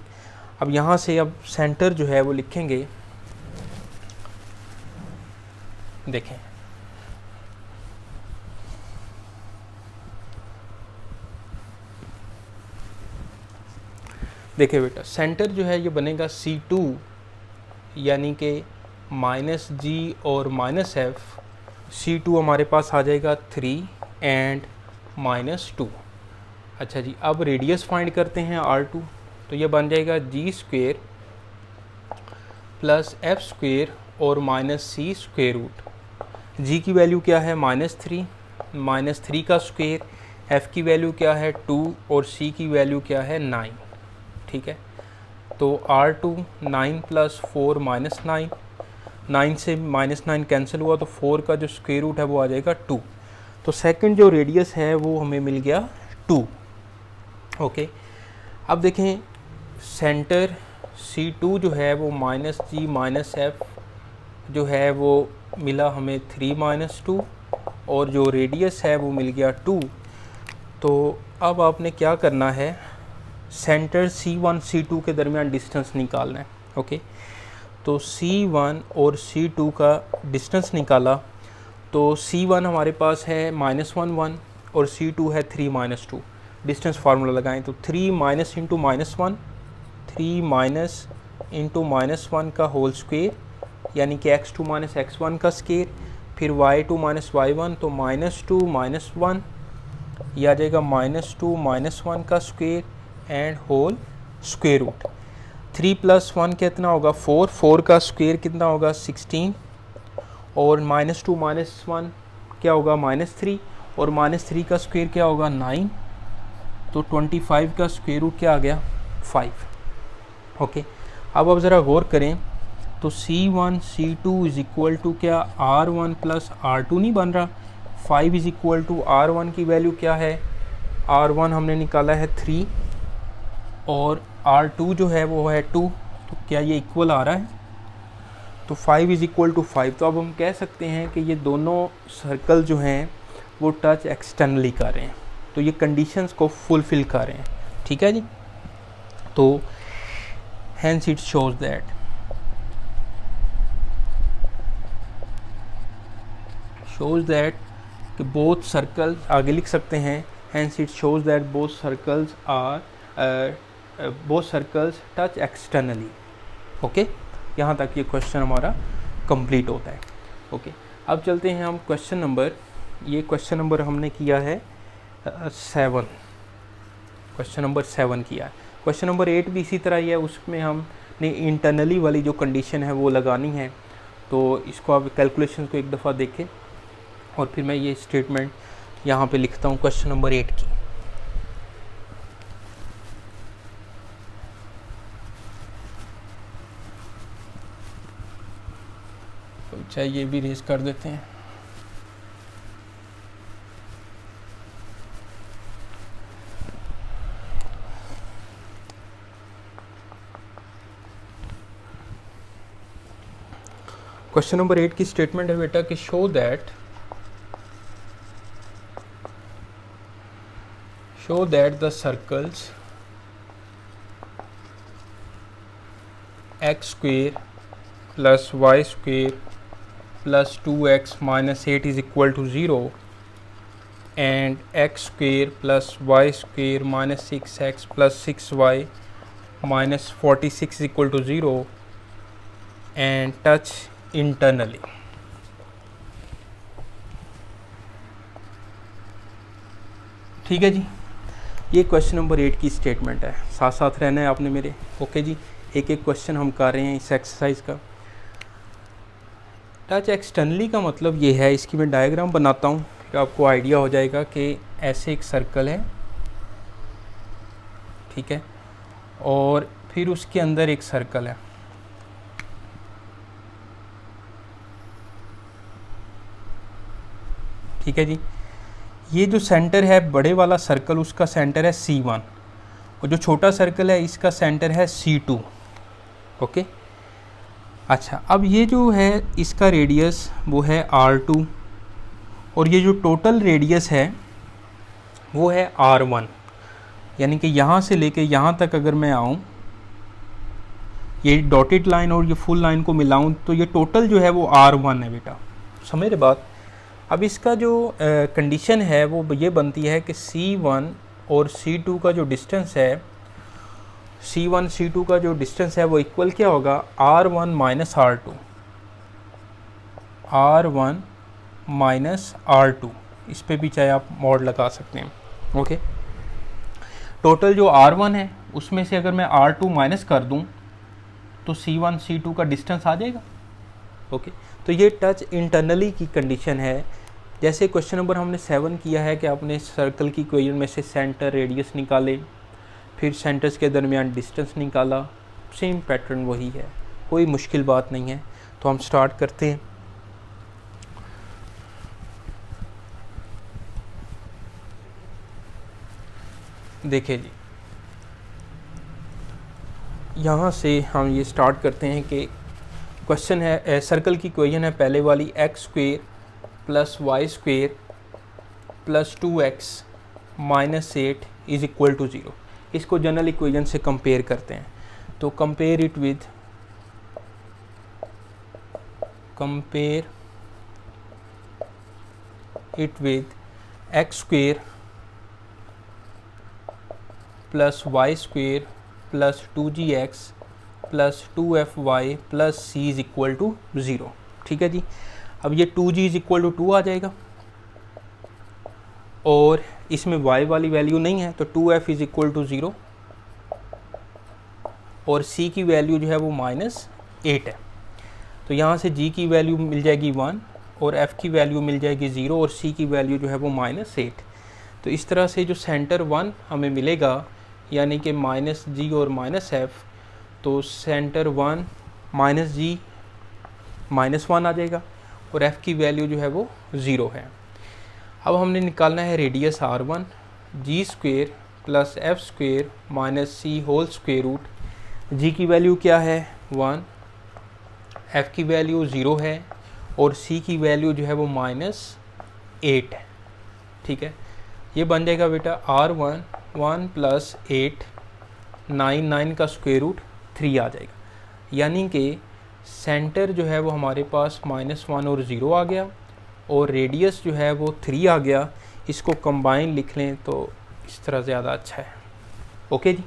अब यहाँ से अब सेंटर जो है वो लिखेंगे, देखें देखिए बेटा, सेंटर जो है ये बनेगा C2 यानी कि -g और -f। C2 हमारे पास आ जाएगा 3 एंड -2। अच्छा जी, अब रेडियस फाइंड करते हैं R2, तो ये बन जाएगा g square plus f square और -c स्क्वेयर रूट। g की वैल्यू क्या है -3, -3 का स्क्वेयर, f की वैल्यू क्या है 2 और c की वैल्यू क्या है 9। ठीक है, तो R2 9 + 4 -9, 9 से -9 कैंसिल हुआ तो 4 का जो स्क्वायर रूट है वो आ जाएगा 2। तो सेकंड जो रेडियस है वो हमें मिल गया 2। ओके, अब देखें सेंटर C2 जो है वो -g -f जो है वो मिला हमें 3 - 2 और जो रेडियस है वो मिल गया 2। तो अब आपने क्या करना है, सेंटर C1 C2 के दरमियान डिस्टेंस निकालना है। ओके, तो C1 और C2 का डिस्टेंस निकाला तो C1 हमारे पास है -1 1 और C2 है 3 - 2। डिस्टेंस फार्मूला लगाएं तो 3 - × -1 3 - × -1 का होल स्क्वायर यानी कि x2 - x1 का स्क्वायर, फिर y2 - y1 तो -2 - 1 ये आ जाएगा -2 - 1 का square and whole square root. 3 + 1 कितना होगा 4, 4 का स्क्वायर कितना होगा 16 और -2 - 1 क्या होगा -3 और -3 का स्क्वायर क्या होगा 9, तो 25 का स्क्वायर रूट क्या आ गया 5। ओके, अब ज़रा गौर करें तो C1 C2 is equal to क्या R1 + R2 नहीं बन रहा। 5 इज इक्वल टू R1 की वैल्यू क्या है, R1 हमने निकाला है 3 और R2 जो है वो है 2, तो क्या ये इक्वल आ रहा है, तो 5 इज इक्वल टू 5। तो अब हम कह सकते हैं कि ये दोनों सर्कल जो हैं वो टच एक्सटर्नली कर रहे हैं, तो ये कंडीशंस को फुलफिल कर रहे हैं। ठीक है जी, तो hence it shows that कि both circles आगे लिख सकते हैं, hence it shows that both circles touch externally। Okay, यहाँ तक ये क्वेश्चन हमारा कंप्लीट होता है। ओके, अब चलते हैं हम क्वेश्चन नंबर हमने किया है 7, क्वेश्चन नंबर 7 किया है। क्वेश्चन नंबर 8 भी इसी तरह ही है, उसमें हमने इंटरनली वाली जो कंडीशन है वो लगानी है। तो इसको आप कैलकुलेशन को एक दफ़ा देखें और फिर मैं ये स्टेटमेंट यहाँ पे लिखता हूँ क्वेश्चन नंबर 8 की। अच्छा, ये भी रेज कर देते हैं। क्वेश्चन नंबर 8 की स्टेटमेंट है बेटा कि show that the circles x square plus y square plus 2x - 8 is equal to 0 and x square plus y square minus 6x plus 6y minus 46 equal to 0 and touch internally. ठीक है जी, ये question number 8 की statement है। साथ साथ रहना है आपने मेरे। ओके जी, एक एक क्वेश्चन हम कर रहे हैं इस एक्सरसाइज का। टच एक्सटर्नली का मतलब ये है, इसकी मैं डायग्राम बनाता हूँ तो आपको आइडिया हो जाएगा कि ऐसे एक सर्कल है, ठीक है, और फिर उसके अंदर एक सर्कल है। ठीक है जी, ये जो सेंटर है बड़े वाला सर्कल, उसका सेंटर है C1 और जो छोटा सर्कल है इसका सेंटर है C2। ओके, अच्छा, अब ये जो है इसका रेडियस वो है R2 और ये जो टोटल रेडियस है वो है R1, यानी कि यहाँ से लेके यहाँ तक अगर मैं आऊँ, ये डॉटेड लाइन और ये फुल लाइन को मिलाऊँ तो ये टोटल जो है वो R1 है बेटा। समझ रहे बात। अब इसका जो कंडीशन है वो ये बनती है कि C1 और C2 का जो डिस्टेंस है, C1 C2 का जो डिस्टेंस है वो इक्वल क्या होगा, R1 minus R2, R1 minus R2। इस पे भी चाहे आप मॉड लगा सकते हैं। ओके, टोटल जो R1 है उसमें से अगर मैं R2 माइनस कर दूं तो C1 C2 का डिस्टेंस आ जाएगा। ओके, तो ये टच इंटरनली की कंडीशन है। जैसे क्वेश्चन नंबर हमने 7 किया है कि आपने सर्कल की इक्वेशन में से सेंटर रेडियस निकाले, फिर सेंटर्स के दरमियान डिस्टेंस निकाला, सेम पैटर्न वही है, कोई मुश्किल बात नहीं है। तो हम स्टार्ट करते हैं। देखिए जी, यहाँ से हम ये स्टार्ट करते हैं कि क्वेश्चन है, सर्कल की इक्वेशन है पहले वाली, x square plus y square plus 2x minus 8 is equal to 0। इसको जनरल इक्वेशन से कंपेयर करते हैं। तो compare it with x square plus y square plus 2gx plus 2fy plus c is equal to 0। ठीक है जी, अब ये 2g is equal to 2 आ जाएगा और इसमें y वाली वैल्यू नहीं है तो 2f इज इक्वल टू 0 और c की वैल्यू जो है वो -8 है। तो यहाँ से g की वैल्यू मिल जाएगी 1 और f की वैल्यू मिल जाएगी 0 और c की वैल्यू जो है वो -8। तो इस तरह से जो सेंटर 1 हमें मिलेगा, यानी कि -g और -f, तो सेंटर 1 -g -1 आ जाएगा और f की वैल्यू जो है वो 0 है। अब हमने निकालना है radius R1, G square plus F square minus C whole square root. G की वैल्यू क्या है 1, एफ की वैल्यू 0 है और सी की वैल्यू जो है वो -8 है। ठीक है, ये बन जाएगा बेटा R1 1 प्लस 8 9 9 का स्क्वेयर रूट 3 आ जाएगा, यानी कि सेंटर जो है वो हमारे पास -1 और 0 आ गया और रेडियस जो है वो 3 आ गया। इसको कंबाइन लिख लें तो इस तरह ज़्यादा अच्छा है। ओके जी,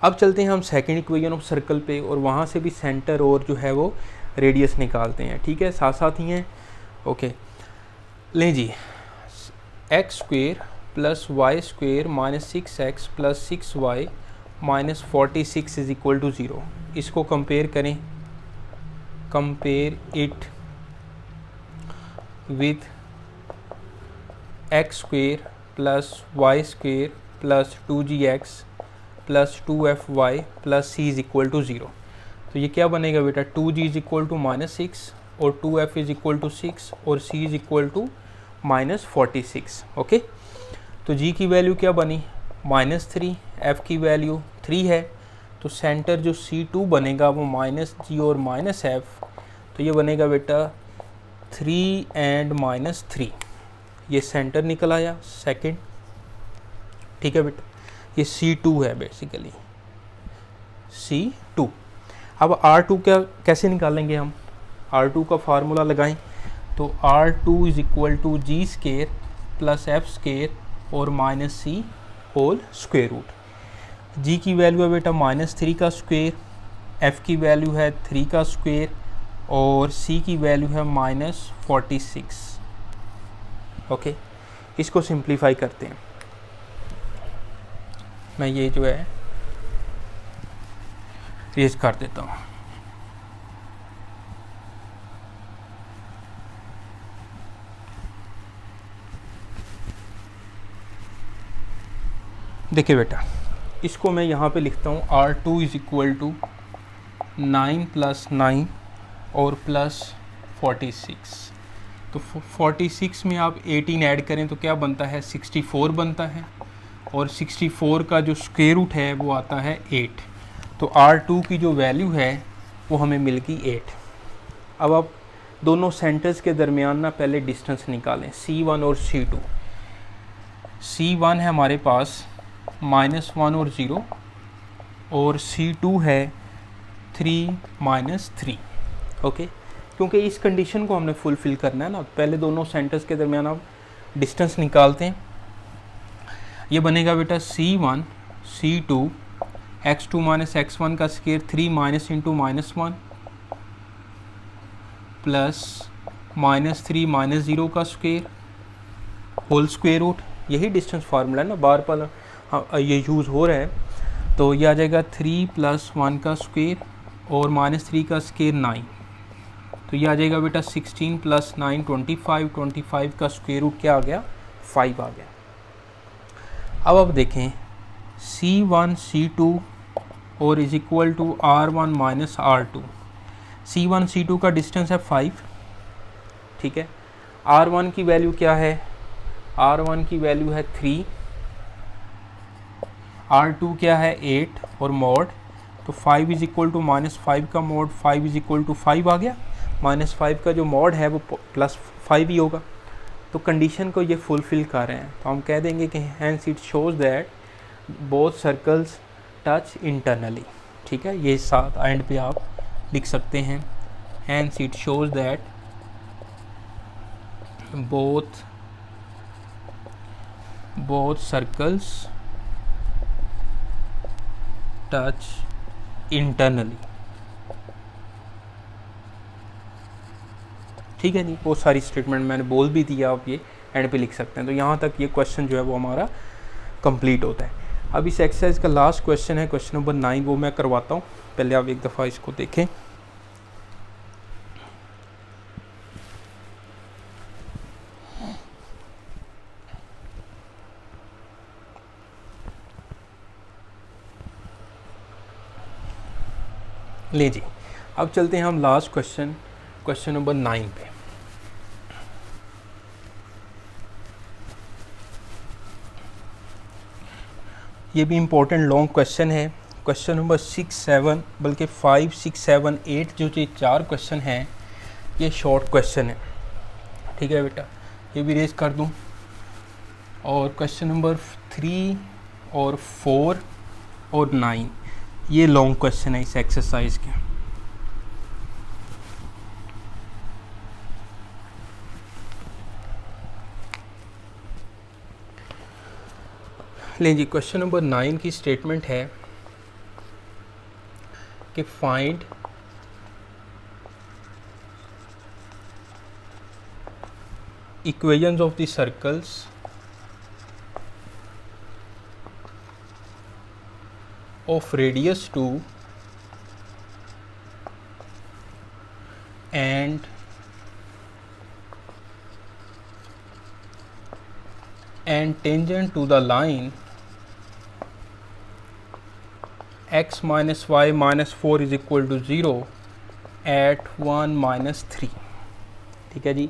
अब चलते हैं हम सेकंड इक्वेशन ऑफ सर्कल पे और वहाँ से भी सेंटर और जो है वो रेडियस निकालते हैं। ठीक है, साथ साथ ही हैं। ओके, लें जी, x square plus y square minus 6x plus 6y minus 46 is equal to 0। इसको कंपेयर करें, compare it with x square plus y square plus 2gx plus 2fy plus c is equal to 0। तो ये क्या बनेगा बेटा, 2g is equal to -6 और 2f is equal to 6 और c is equal to -46। Okay, तो g की value क्या बनी -3, f की वैल्यू 3 है, तो सेंटर जो C2 बनेगा वो -g और -f, तो ये बनेगा बेटा 3 एंड -3, ये सेंटर निकल आया सेकंड। ठीक है बेटा, ये C2 है बेसिकली, C2। अब R2 क्या कैसे निकालेंगे हम, R2 का फार्मूला लगाएं तो R2 is equal to ji square plus F square और minus C whole square root. G की वैल्यू है बेटा -3 का स्क्वायर, एफ की वैल्यू है 3 का स्क्वायर और सी की वैल्यू है -46। ओके, इसको सिंप्लीफाई करते हैं। मैं ये जो है रेज कर देता हूँ। देखिए बेटा, इसको मैं यहाँ पे लिखता हूँ R2 इज इक्वल टू 9 + 9 और +46। तो 46 में आप 18 ऐड करें तो क्या बनता है, 64 बनता है और 64 का जो स्क्वायर रूट है वो आता है 8। तो R2 की जो वैल्यू है वो हमें मिल गई 8। अब आप दोनों सेंटर्स के दरमियान ना पहले डिस्टेंस निकालें, C1 और C2। C1 है हमारे पास -1 और 0 और C2 है 3 - 3। ओके, क्योंकि इस कंडीशन को हमने फुलफ़िल करना है ना, पहले दोनों सेंटर्स के दरमियान आप डिस्टेंस निकालते हैं। ये बनेगा बेटा C1 C2 x2 - x1 का स्क्वायर 3 - × -1 प्लस -3 - 0 का स्क्वायर होल स्क्वायर रूट। यही डिस्टेंस फार्मूला है ना, बार बार ये यूज़ हो रहा है। तो ये आ जाएगा 3 + 1 का स्क्वायर और -3 का स्क्वायर 9। तो ये आ जाएगा बेटा 16 + 9 25। 25 का स्क्वायर रूट क्या आ गया, 5 आ गया। अब आप देखें C1 C2 और is equal to R1 - R2। C1 C2 का डिस्टेंस है 5, ठीक है। R1 की वैल्यू क्या है, R1 की वैल्यू है 3, R2 क्या है 8 और मॉड, तो 5 इज इक्वल टू -5 का मॉड 5 इज इक्वल टू 5 आ गया। -5 का जो मॉड है वो +5 ही होगा। तो कंडीशन को ये फुलफ़िल कर रहे हैं, तो हम कह देंगे कि hence it shows that both circles touch internally. ठीक है, ये साथ एंड पे आप लिख सकते हैं, hence it shows that both circles touch internally। ठीक है जी, वो सारी स्टेटमेंट मैंने बोल भी दिया, आप ये एंड पे लिख सकते हैं। तो यहाँ तक ये क्वेश्चन जो है वो हमारा कंप्लीट होता है। अब इस एक्सरसाइज का लास्ट क्वेश्चन है, क्वेश्चन नंबर 9, वो मैं करवाता हूँ। पहले आप एक दफ़ा इसको देखें। ले जी, अब चलते हैं हम लास्ट क्वेश्चन नंबर 9 पे। ये भी इम्पोर्टेंट लॉन्ग क्वेश्चन है। क्वेश्चन नंबर 6 7 बल्कि 5 6 7 8 जो 4 क्वेश्चन हैं ये शॉर्ट क्वेश्चन है। ठीक है बेटा, ये भी रेज कर दूं। और क्वेश्चन नंबर 3 और 4 और 9 ये लॉन्ग क्वेश्चन है इस एक्सरसाइज के। ले जी, क्वेश्चन नंबर 9 की स्टेटमेंट है कि find equations of the circles of radius 2 and tangent to the line x minus y minus 4 is equal to 0 at 1 minus 3। ठीक है जी,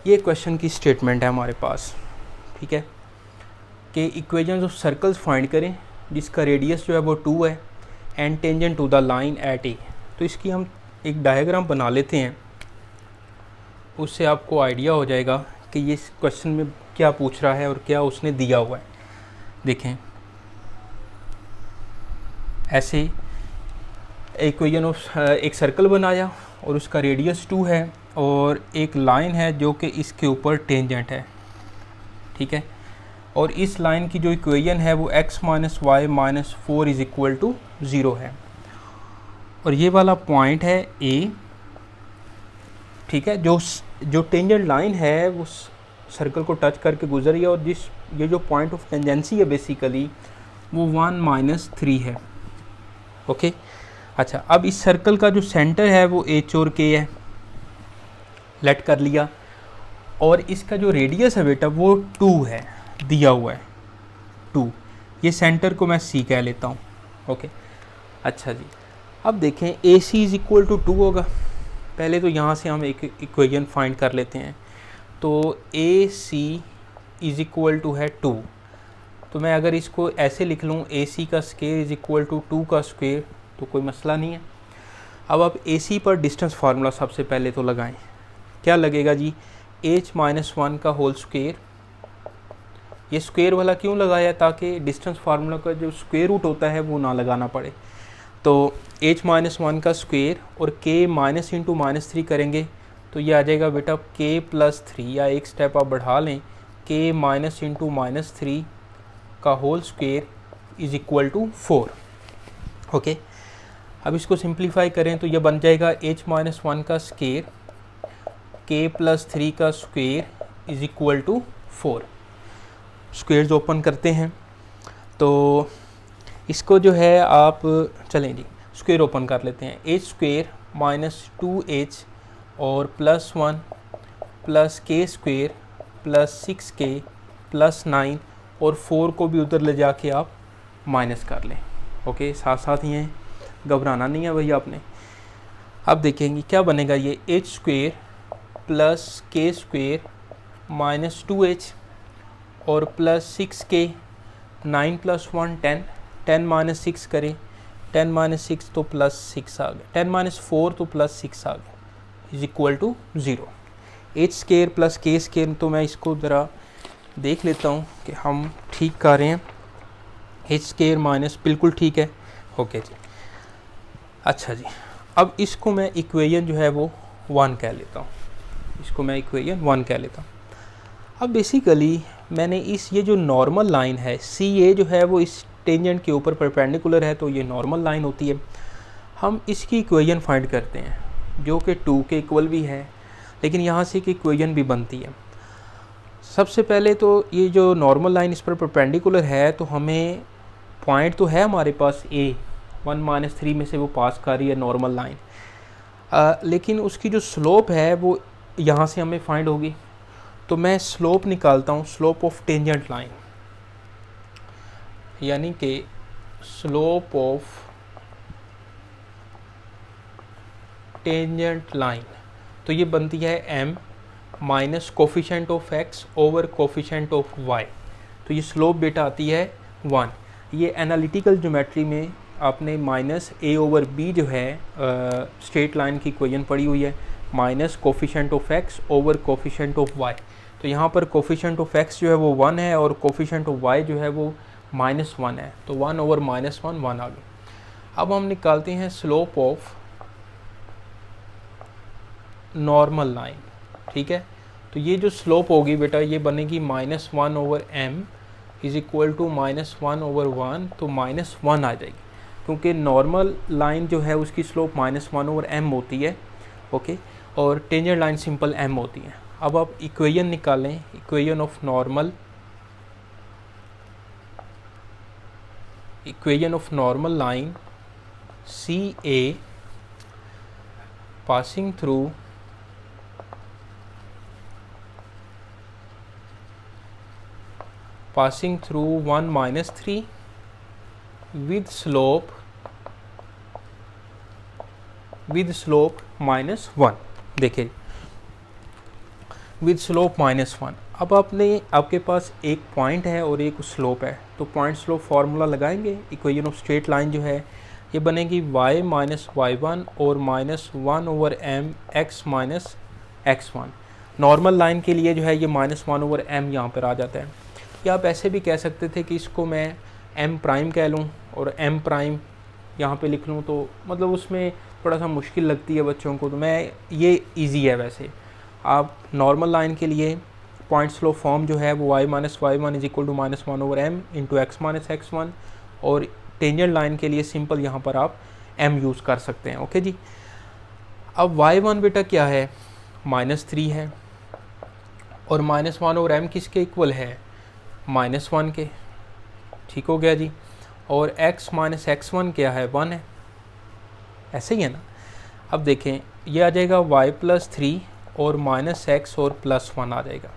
ये क्वेश्चन की स्टेटमेंट है हमारे पास। ठीक है, कि इक्वेशंस ऑफ सर्कल्स फाइंड करें जिसका रेडियस जो है वो 2 है and tangent to the line at A. तो इसकी हम एक डायग्राम बना लेते हैं, उससे आपको आइडिया हो जाएगा कि ये क्वेश्चन में क्या पूछ रहा है और क्या उसने दिया हुआ है। देखें, ऐसे इक्वेशन ऑफ एक सर्कल बनाया और उसका रेडियस 2 है और एक लाइन है जो कि इसके ऊपर टेंजेंट है। ठीक है। और इस लाइन की जो इक्वेशन है वो x minus y minus 4 is equal to 0 है। और ये वाला पॉइंट है A, ठीक है, जो टेंजेंट लाइन है वो सर्कल को टच करके गुजर रही है, और ये जो पॉइंट ऑफ टेंजेंसी है बेसिकली वो 1 माइनस 3 है। ओके, अच्छा, अब इस सर्कल का जो सेंटर है वो H और K है, लेट कर लिया। और इसका जो रेडियस है बेटा वो 2 है, दिया हुआ है 2। ये सेंटर को मैं C कह लेता हूँ। ओके, अच्छा जी, अब देखें AC इज इक्वल टू 2 होगा। पहले तो यहाँ से हम एक इक्वेशन फाइंड कर लेते हैं। तो AC इज इक्वल टू है 2। तो मैं अगर इसको ऐसे लिख लूँ AC का स्क्वायर इज इक्वल टू 2 का स्क्वायर, तो कोई मसला नहीं है। अब आप AC पर डिस्टेंस फार्मूला सबसे पहले तो लगाएं। क्या लगेगा जी, h माइनस 1 का होल स्क्वायर। ये स्क्वायर वाला क्यों लगाया, ताकि डिस्टेंस फार्मूला का जो स्क्वायर रूट होता है वो ना लगाना पड़े। तो h माइनस 1 का स्क्वायर और k माइनस इंटू माइनस 3 करेंगे तो ये आ जाएगा बेटा k प्लस 3, या एक स्टेप आप बढ़ा लें, k माइनस इंटू माइनस 3 का whole square is equal to 4। Okay, अब इसको सिंप्लीफाई करें तो ये बन जाएगा h माइनस 1 का स्क्वायर k प्लस 3 का square is equal to 4। Squares open करते हैं तो इसको जो है आप, चलें जी स्क्वायर ओपन कर लेते हैं। h स्क्वायर माइनस 2h और plus 1 plus k square plus 6k plus 9 और 4 को भी उधर ले जाके आप माइनस कर लें। ओके, साथ साथ ही हैं, घबराना नहीं है भैया आपने। अब देखेंगे क्या बनेगा, ये h square plus k square minus 2h और प्लस 6k, 9 प्लस 1 10, 10 माइनस 6 करें, 10 माइनस 6 तो प्लस 6 आ गया, 10 माइनस 4 तो प्लस 6 आ गया, is equal to 0। h square plus k square, तो मैं इसको ज़रा देख लेता हूँ कि हम ठीक कर रहे हैं। h स्क्वायर माइनस, बिल्कुल ठीक है। ओके जी, अच्छा जी, अब इसको मैं इक्वेशन जो है वो 1 कह लेता हूँ, इसको मैं इक्वेशन 1 कह लेता हूँ। अब बेसिकली मैंने ये जो नॉर्मल लाइन है CA जो है वो इस टेंजेंट के ऊपर परपेंडिकुलर है, तो ये नॉर्मल लाइन होती है। हम इसकी इक्वेशन फाइंड करते हैं जो कि 2 के इक्वल भी है, लेकिन यहाँ से एक इक्वेशन भी बनती है। सबसे पहले तो ये जो नॉर्मल लाइन इस पर परपेंडिकुलर है, तो हमें पॉइंट तो है हमारे पास A, 1 माइनस 3 में से वो पास कर रही है नॉर्मल लाइन, लेकिन उसकी जो स्लोप है वो यहाँ से हमें फाइंड होगी। तो मैं स्लोप निकालता हूँ, स्लोप ऑफ टेंजेंट लाइन, यानी कि स्लोप ऑफ टेंजेंट लाइन, तो ये बनती है m minus coefficient of x over coefficient of y। तो ये स्लोप बेटा आती है 1। ये एनालिटिकल ज्योमेट्री में आपने माइनस a ओवर b जो है स्ट्रेट लाइन की इक्वेशन पढ़ी हुई है, minus coefficient of x over coefficient of y। तो यहाँ पर कोफिशेंट ऑफ x जो है वो 1 है और कोफिशेंट ऑफ y जो है वो माइनस 1 है, तो 1 ओवर माइनस 1 1 आ गया। अब हम निकालते हैं स्लोप ऑफ नॉर्मल लाइन, ठीक है। तो ये जो स्लोप होगी बेटा ये बनेगी minus 1 over m is equal to minus 1 over 1, तो माइनस 1 आ जाएगी, क्योंकि नॉर्मल लाइन जो है उसकी स्लोप माइनस 1 ओवर m होती है। ओके, और टेंजेंट लाइन सिंपल m होती है। अब आप इक्वेशन निकालें, equation of normal line CA passing through passing through 1 minus 3 with slope minus 1। देखिए विद स्लोप माइनस 1। अब आपके पास एक पॉइंट है और एक स्लोप है, तो पॉइंट स्लोप फार्मूला लगाएंगे। इक्वेशन ऑफ स्ट्रेट लाइन जो है ये बनेगी y माइनस y1 और minus 1 over m x minus x1। Normal line के लिए जो है ये माइनस 1 ओवर m यहाँ पर आ जाता है। या आप ऐसे भी कह सकते थे कि इसको मैं m प्राइम कह लूँ और m प्राइम यहाँ पे लिख लूँ, तो मतलब उसमें थोड़ा सा मुश्किल लगती है बच्चों को, तो मैं ये इजी है। वैसे आप नॉर्मल लाइन के लिए पॉइंट स्लो फॉर्म जो है वो y minus y one is equal to minus one over m into x minus x one, और टेंजेंट लाइन के लिए सिंपल यहाँ पर आप m यूज़ कर सकते हैं। ओके जी, अब y1 बेटा क्या है, -3 है, और माइनस वन ओवर एम किसके इक्वल है, -1 के। ठीक हो गया जी। और x माइनस एक्स वन क्या है, 1 है, ऐसे ही है ना। अब देखें ये आ जाएगा y प्लस 3 और माइनस एक्स और प्लस 1 आ जाएगा।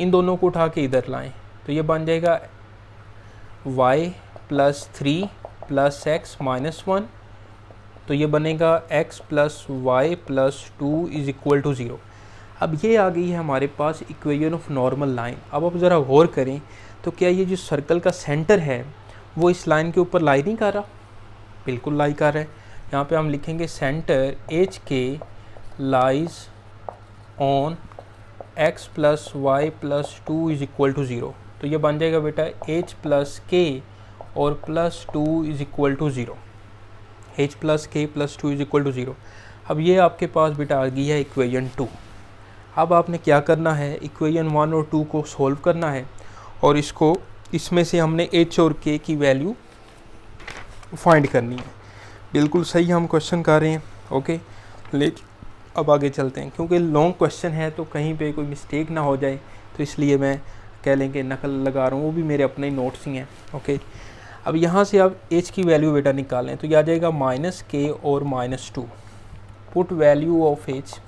इन दोनों को उठा के इधर लाएं तो ये बन जाएगा y plus 3 plus x minus 1, तो ये बनेगा x plus y plus 2 is equal to 0। अब ये आ गई है हमारे पास इक्वेशन ऑफ नॉर्मल लाइन। अब आप ज़रा गौर करें तो क्या ये जो सर्कल का सेंटर है वो इस लाइन के ऊपर लाई नहीं कर रहा, बिल्कुल लाई कर रहा है। यहाँ पे हम लिखेंगे centre h k lies on x plus y plus 2 is equal to 0, तो ये बन जाएगा बेटा h प्लस के और plus 2 is equal to 0, h plus k plus 2 is equal to 0। अब ये आपके पास बेटा आ गई है इक्वेशन 2। अब आपने क्या करना है, इक्वेशन 1 और 2 को सॉल्व करना है और इसको इसमें से हमने h और k की वैल्यू फाइंड करनी है। बिल्कुल सही हम क्वेश्चन कर रहे हैं। ओके, अब आगे चलते हैं, क्योंकि लॉन्ग क्वेश्चन है तो कहीं पे कोई मिस्टेक ना हो जाए, तो इसलिए मैं कह लें कि नकल लगा रहा हूँ, वो भी मेरे अपने नोट्स ही हैं। ओके, अब यहाँ से आप h की वैल्यू बेटा निकालें तो यह आ जाएगा -k और -2। Put value of h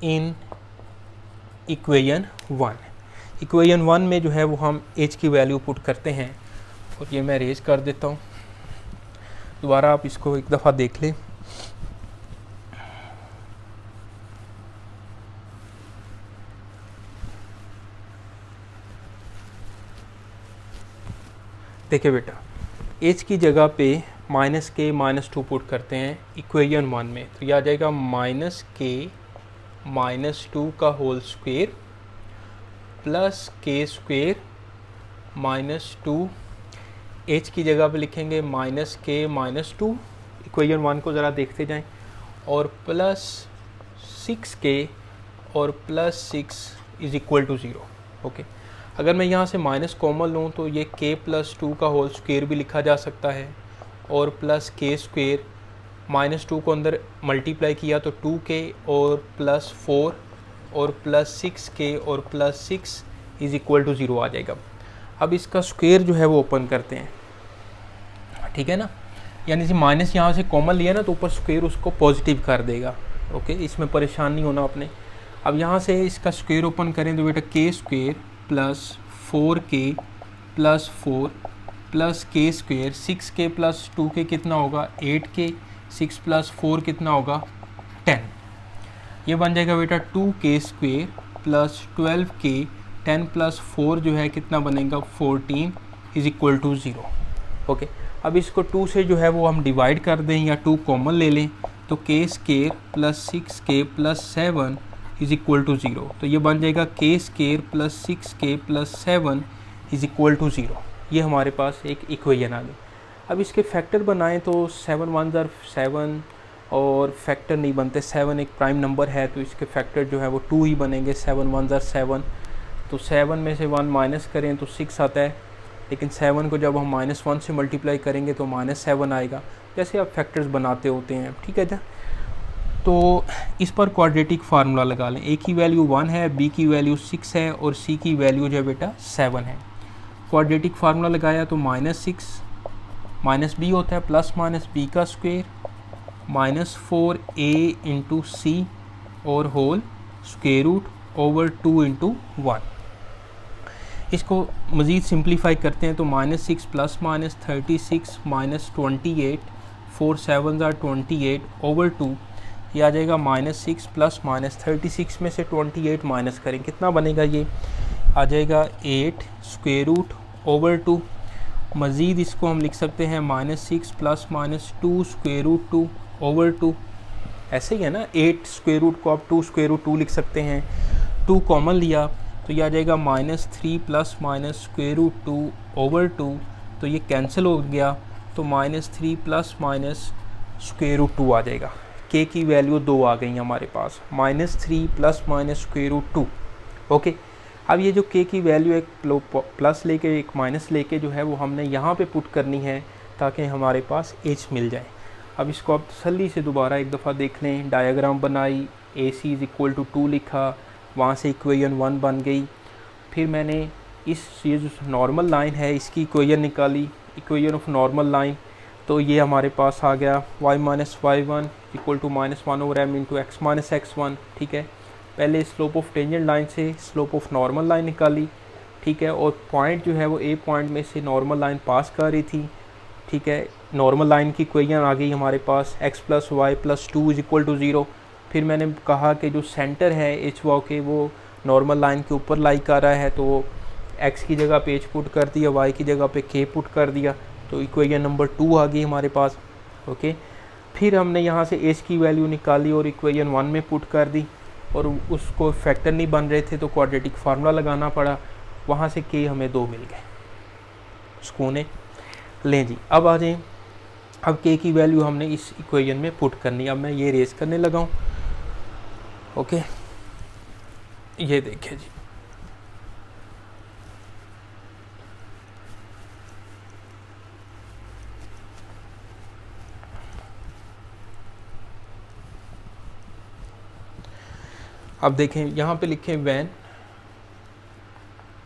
in equation 1। Equation 1 में जो है वो हम h की वैल्यू पुट करते हैं, और ये मैं रेज कर देता हूँ, दोबारा आप इसको एक दफ़ा देख लें। देखिए बेटा, h की जगह पे -k -2 पुट करते हैं इक्वेशन 1 में, तो यह आ जाएगा -k -2 का whole square plus k square -2। h की जगह पे लिखेंगे -k -2, इक्वेशन 1 को ज़रा देखते जाएं, और प्लस 6k और plus 6 is equal to 0। Okay, अगर मैं यहाँ से माइनस कॉमन लूँ तो ये k प्लस 2 का होल स्क्वायर भी लिखा जा सकता है, और प्लस k स्क्वायर -2 को अंदर मल्टीप्लाई किया तो 2k और प्लस 4 और प्लस 6k और प्लस 6 इज इक्वल टू 0 आ जाएगा। अब इसका स्क्वायर जो है वो ओपन करते हैं, ठीक है ना, यानी कि माइनस यहाँ से कॉमन लिया ना तो ऊपर स्क्वायर उसको पॉजिटिव कर देगा। ओके, इसमें परेशान नहीं होना आपने। अब यहाँ से इसका स्क्वायर ओपन करें तो बेटा k square plus 4k plus 4 plus k square 6k plus 2k कितना होगा 8k, 6 प्लस 4 कितना होगा 10। ये बन जाएगा बेटा 2k square plus 12k, 10 plus 4 जो है कितना बनेगा 14 इज इक्वल टू 0। ओके, अब इसको 2 से जो है वो हम डिवाइड कर दें या 2 कॉमन ले लें, तो k square plus 6k plus 7 is equal to 0, तो ये बन जाएगा k square plus 6k plus 7 is equal to 0। ये हमारे पास एक इक्वेशन आ गई। अब इसके फैक्टर बनाएं तो 7 1 ज़र 7 और फैक्टर नहीं बनते, 7 एक प्राइम नंबर है तो इसके फैक्टर जो है वो 2 ही बनेंगे। 7 1 ज़र 7, तो 7 में से 1 माइनस करें तो 6 आता है, लेकिन 7 को जब हम -1 से मल्टीप्लाई करेंगे तो -7 आएगा। जैसे आप फैक्टर्स बनाते होते हैं, ठीक है जा। तो इस पर क्वाड्रेटिक फार्मूला लगा लें। a की वैल्यू 1 है, b की वैल्यू 6 है और c की वैल्यू जो है बेटा 7 है। क्वाड्रेटिक फार्मूला लगाया तो -6 माइनस b होता है प्लस माइनस b का स्क्वायर -4a इंटू सी और whole square root over 2 into 1। इसको मज़ीद सिंप्लीफाई करते हैं तो -6 प्लस माइनस 36 माइनस 28, 4 7 ज़ार 28 ओवर 2, ये आ जाएगा -6 प्लस माइनस 36 में से 28 माइनस करें कितना बनेगा, ये आ जाएगा 8 स्क्वायर रूट ओवर 2। मज़ीद इसको हम लिख सकते हैं -6 plus minus 2 square root 2 over 2, ऐसे ही है ना। 8 स्क्वायर रूट को आप 2 स्क्वायर रूट 2 लिख सकते हैं। 2 कॉमन लिया तो ये आ जाएगा -3 plus minus square root 2 over 2, तो ये कैंसिल हो गया, तो -3 प्लस माइनस स्क्वायर रूट 2 आ जाएगा। के की वैल्यू 2 आ गई हमारे पास, -3 plus minus square root 2। Okay, अब ये जो के की वैल्यू एक प्लस लेके एक माइनस लेके जो है वो हमने यहाँ पे पुट करनी है ताकि हमारे पास एच मिल जाए। अब इसको आप तसल्ली से दोबारा एक दफ़ा देख लें, डायग्राम बनाई, ए सी इज़ इक्वल टू 2 लिखा, वहाँ से इक्वेशन 1 बन गई। फिर मैंने ये जो नॉर्मल लाइन है इसकी इक्वेशन निकाली, इक्वेशन ऑफ नॉर्मल लाइन, तो ये हमारे पास आ गया y minus y one equal to -1/m into x minus x1। ठीक है, पहले स्लोप ऑफ टेंजेंट लाइन से स्लोप ऑफ नॉर्मल लाइन निकाली। ठीक है, और पॉइंट जो है वो ए पॉइंट में से नॉर्मल लाइन पास कर रही थी। ठीक है, नॉर्मल लाइन की इक्वेशन आ गई हमारे पास x plus y plus 2 is equal to 0। फिर मैंने कहा कि जो सेंटर है एच वाओ के वो नॉर्मल लाइन के ऊपर लाई कर रहा है, तो x की जगह पे h पुट कर दिया, y की जगह पे k पुट कर दिया, तो इक्वेशन नंबर 2 आ गई हमारे पास। ओके, फिर हमने यहाँ से h की वैल्यू निकाली और इक्वेशन 1 में पुट कर दी, और उसको फैक्टर नहीं बन रहे थे तो क्वाड्रेटिक फार्मूला लगाना पड़ा, वहाँ से k हमें 2 मिल गए। सुकून है। लें जी, अब आ जाएं, अब k की वैल्यू हमने इस इक्वेशन में पुट करनी। अब मैं ये रेस करने लगा हूँ। ओके, ये देखिए जी, अब देखें यहाँ पे लिखें when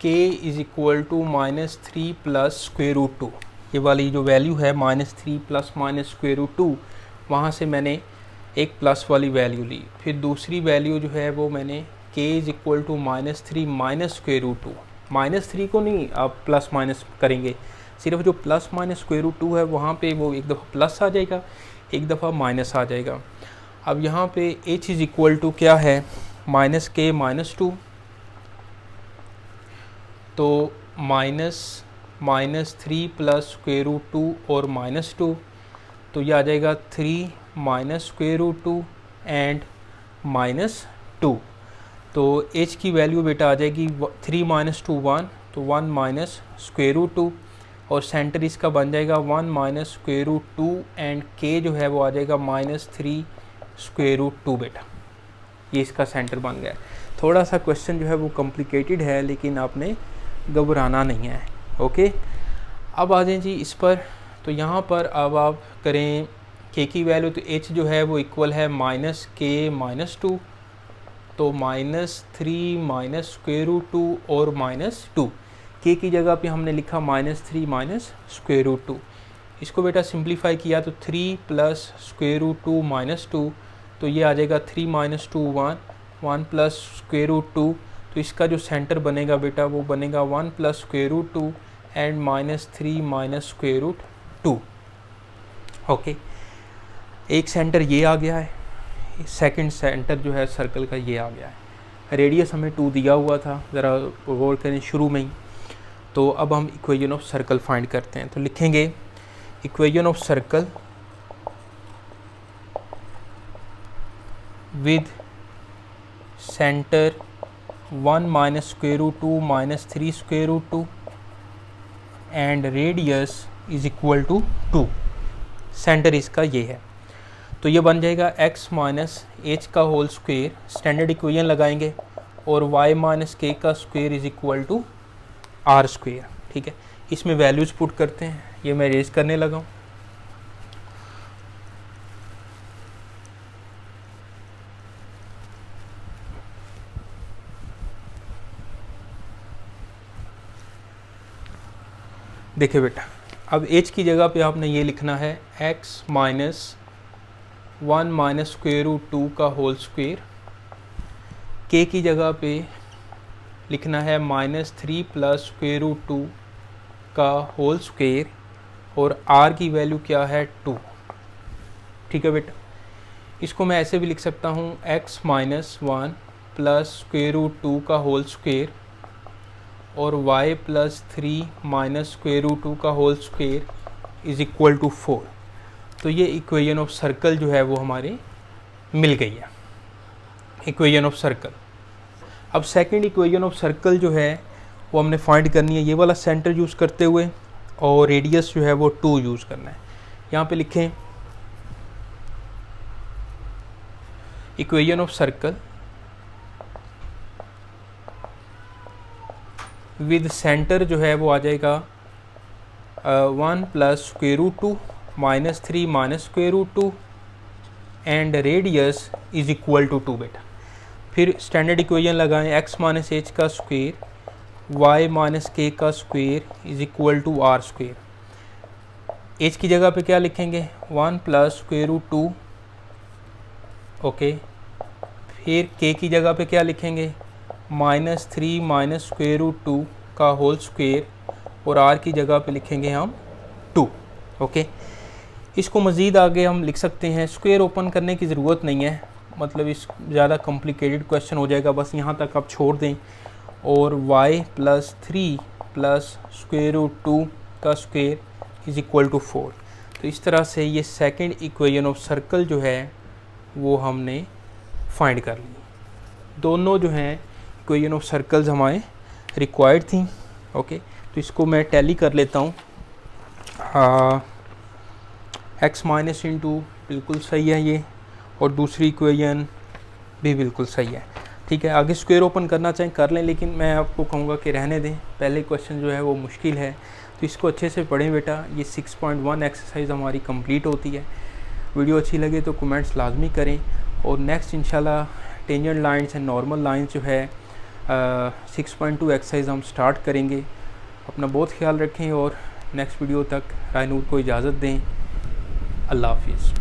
k is equal to -3 plus square root 2। ये वाली जो वैल्यू है -3 प्लस माइनस स्क्वायर रूट 2, वहाँ से मैंने एक प्लस वाली वैल्यू ली। फिर दूसरी वैल्यू जो है वो मैंने k is equal to -3 minus square root 2। -3 को नहीं आप प्लस माइनस करेंगे, सिर्फ जो प्लस माइनस स्क्वायर रूट 2 है वहाँ पे वो एक दफ़ा प्लस आ जाएगा, एक दफ़ा माइनस आ जाएगा। अब यहाँ पे h इज़ इक्वल टू क्या है, -k -2, तो -3 प्लस स्क्वायर रूट 2 और -2, तो ये आ जाएगा 3 माइनस स्क्वायर रूट 2 एंड -2। तो h की वैल्यू बेटा आ जाएगी 3 माइनस 2 1, तो 1 माइनस स्क्वायर रूट 2, और सेंटर इसका बन जाएगा 1 minus square root 2 and k जो है वो आ जाएगा -3 स्क्वायर रूट 2 बेटा। ये इसका सेंटर बन गया। थोड़ा सा क्वेश्चन जो है वो कॉम्प्लिकेटेड है, लेकिन आपने घबराना नहीं है। ओके, अब आ जाएं जी इस पर। तो यहाँ पर अब आप करें k की वैल्यू, तो h जो है वो इक्वल है -k -2, तो -3 माइनस स्क्वायर रूट 2 और -2। k की जगह पे हमने लिखा -3 माइनस स्क्वायर रूट 2। इसको बेटा सिंप्लीफाई किया तो 3 प्लस स्क्वायर रूट 2 -2, तो ये आ जाएगा 3 माइनस 2 1, 1 प्लस स्क्वायर रूट 2, तो इसका जो सेंटर बनेगा बेटा वो बनेगा 1 plus square root 2 and -3 minus square root 2। Okay, एक सेंटर ये आ गया है, सेकंड सेंटर जो है सर्कल का ये आ गया है। रेडियस हमें 2 दिया हुआ था, ज़रा गौर करें शुरू में ही। तो अब हम इक्वेशन ऑफ सर्कल फाइंड करते हैं, तो लिखेंगे equation of circle with center 1 minus square root 2 minus 3 square root 2 and radius is equal to 2। Centre इसका ये है, तो ये बन जाएगा x माइनस एच का होल स्क्वेयर, स्टैंडर्ड इक्वेशन लगाएंगे, और y माइनस के का square is equal to are square. ठीक है, इसमें वैल्यूज़ पुट करते हैं, ये मैं रेज करने लगा हूँ। देखिए बेटा, अब h की जगह पे आपने ये लिखना है x minus 1 minus square root 2 का होल स्क्वेयर, k की जगह पे लिखना है -3 प्लस स्क्वायर रूट 2 का होल स्क्वेयर, और r की वैल्यू क्या है 2। ठीक है बेटा, इसको मैं ऐसे भी लिख सकता हूँ x minus 1 plus square root 2 का होल स्क्वेयर और y plus 3 minus square root 2 का whole square is equal to 4। तो ये इक्वेशन ऑफ सर्कल जो है वो हमारे मिल गई है, इक्वेशन ऑफ सर्कल। अब सेकंड इक्वेशन ऑफ सर्कल जो है वो हमने फाइंड करनी है ये वाला सेंटर यूज़ करते हुए, और रेडियस जो है वो 2 यूज़ करना है। यहाँ पे लिखें equation of circle with centre जो है वो आ जाएगा 1 plus square root 2 minus 3 minus square root 2 and radius is equal to 2 बेटा। फिर स्टैंडर्ड इक्वेशन लगाएं, x माइनस एच का स्क्वायर y माइनस के का square is equal to are square. H की जगह पे क्या लिखेंगे 1 प्लस स्क्वायर रूट 2 ओके। फिर k की जगह पे क्या लिखेंगे माइनस 3 माइनस स्क्वायर रूट 2 का होल स्क्वायर और r की जगह पे लिखेंगे हम 2 ओके। इसको मज़ीद आगे हम लिख सकते हैं, स्क्वायर ओपन करने की ज़रूरत नहीं है, मतलब इस ज़्यादा कॉम्प्लिकेटेड क्वेश्चन हो जाएगा, बस यहाँ तक आप छोड़ दें। और y plus 3 plus square root 2 का स्क्वायर इज़ इक्वल टू 4। तो इस तरह से ये सेकंड इक्वेशन ऑफ सर्कल जो है वो हमने फाइंड कर ली। दोनों जो हैं इक्वेशन ऑफ सर्कल्स हमारे रिक्वायर्ड थी ओके। तो इसको मैं टैली कर लेता हूँ। x माइनस इंटू बिल्कुल सही है ये, और दूसरी इक्वेशन भी बिल्कुल सही है, ठीक है। आगे स्क्वायर ओपन करना चाहें कर लें, लेकिन मैं आपको कहूँगा कि रहने दें, पहले क्वेश्चन जो है वो मुश्किल है, तो इसको अच्छे से पढ़ें बेटा। ये 6.1 एक्सरसाइज हमारी कंप्लीट होती है। वीडियो अच्छी लगे तो कमेंट्स लाजमी करें, और नेक्स्ट इंशाल्लाह tangent lines and normal lines जो है 6.2 एक्सरसाइज हम स्टार्ट करेंगे। अपना बहुत ख्याल रखें और नेक्स्ट वीडियो तक रायनूर को इजाज़त दें। अल्लाह हाफिज़।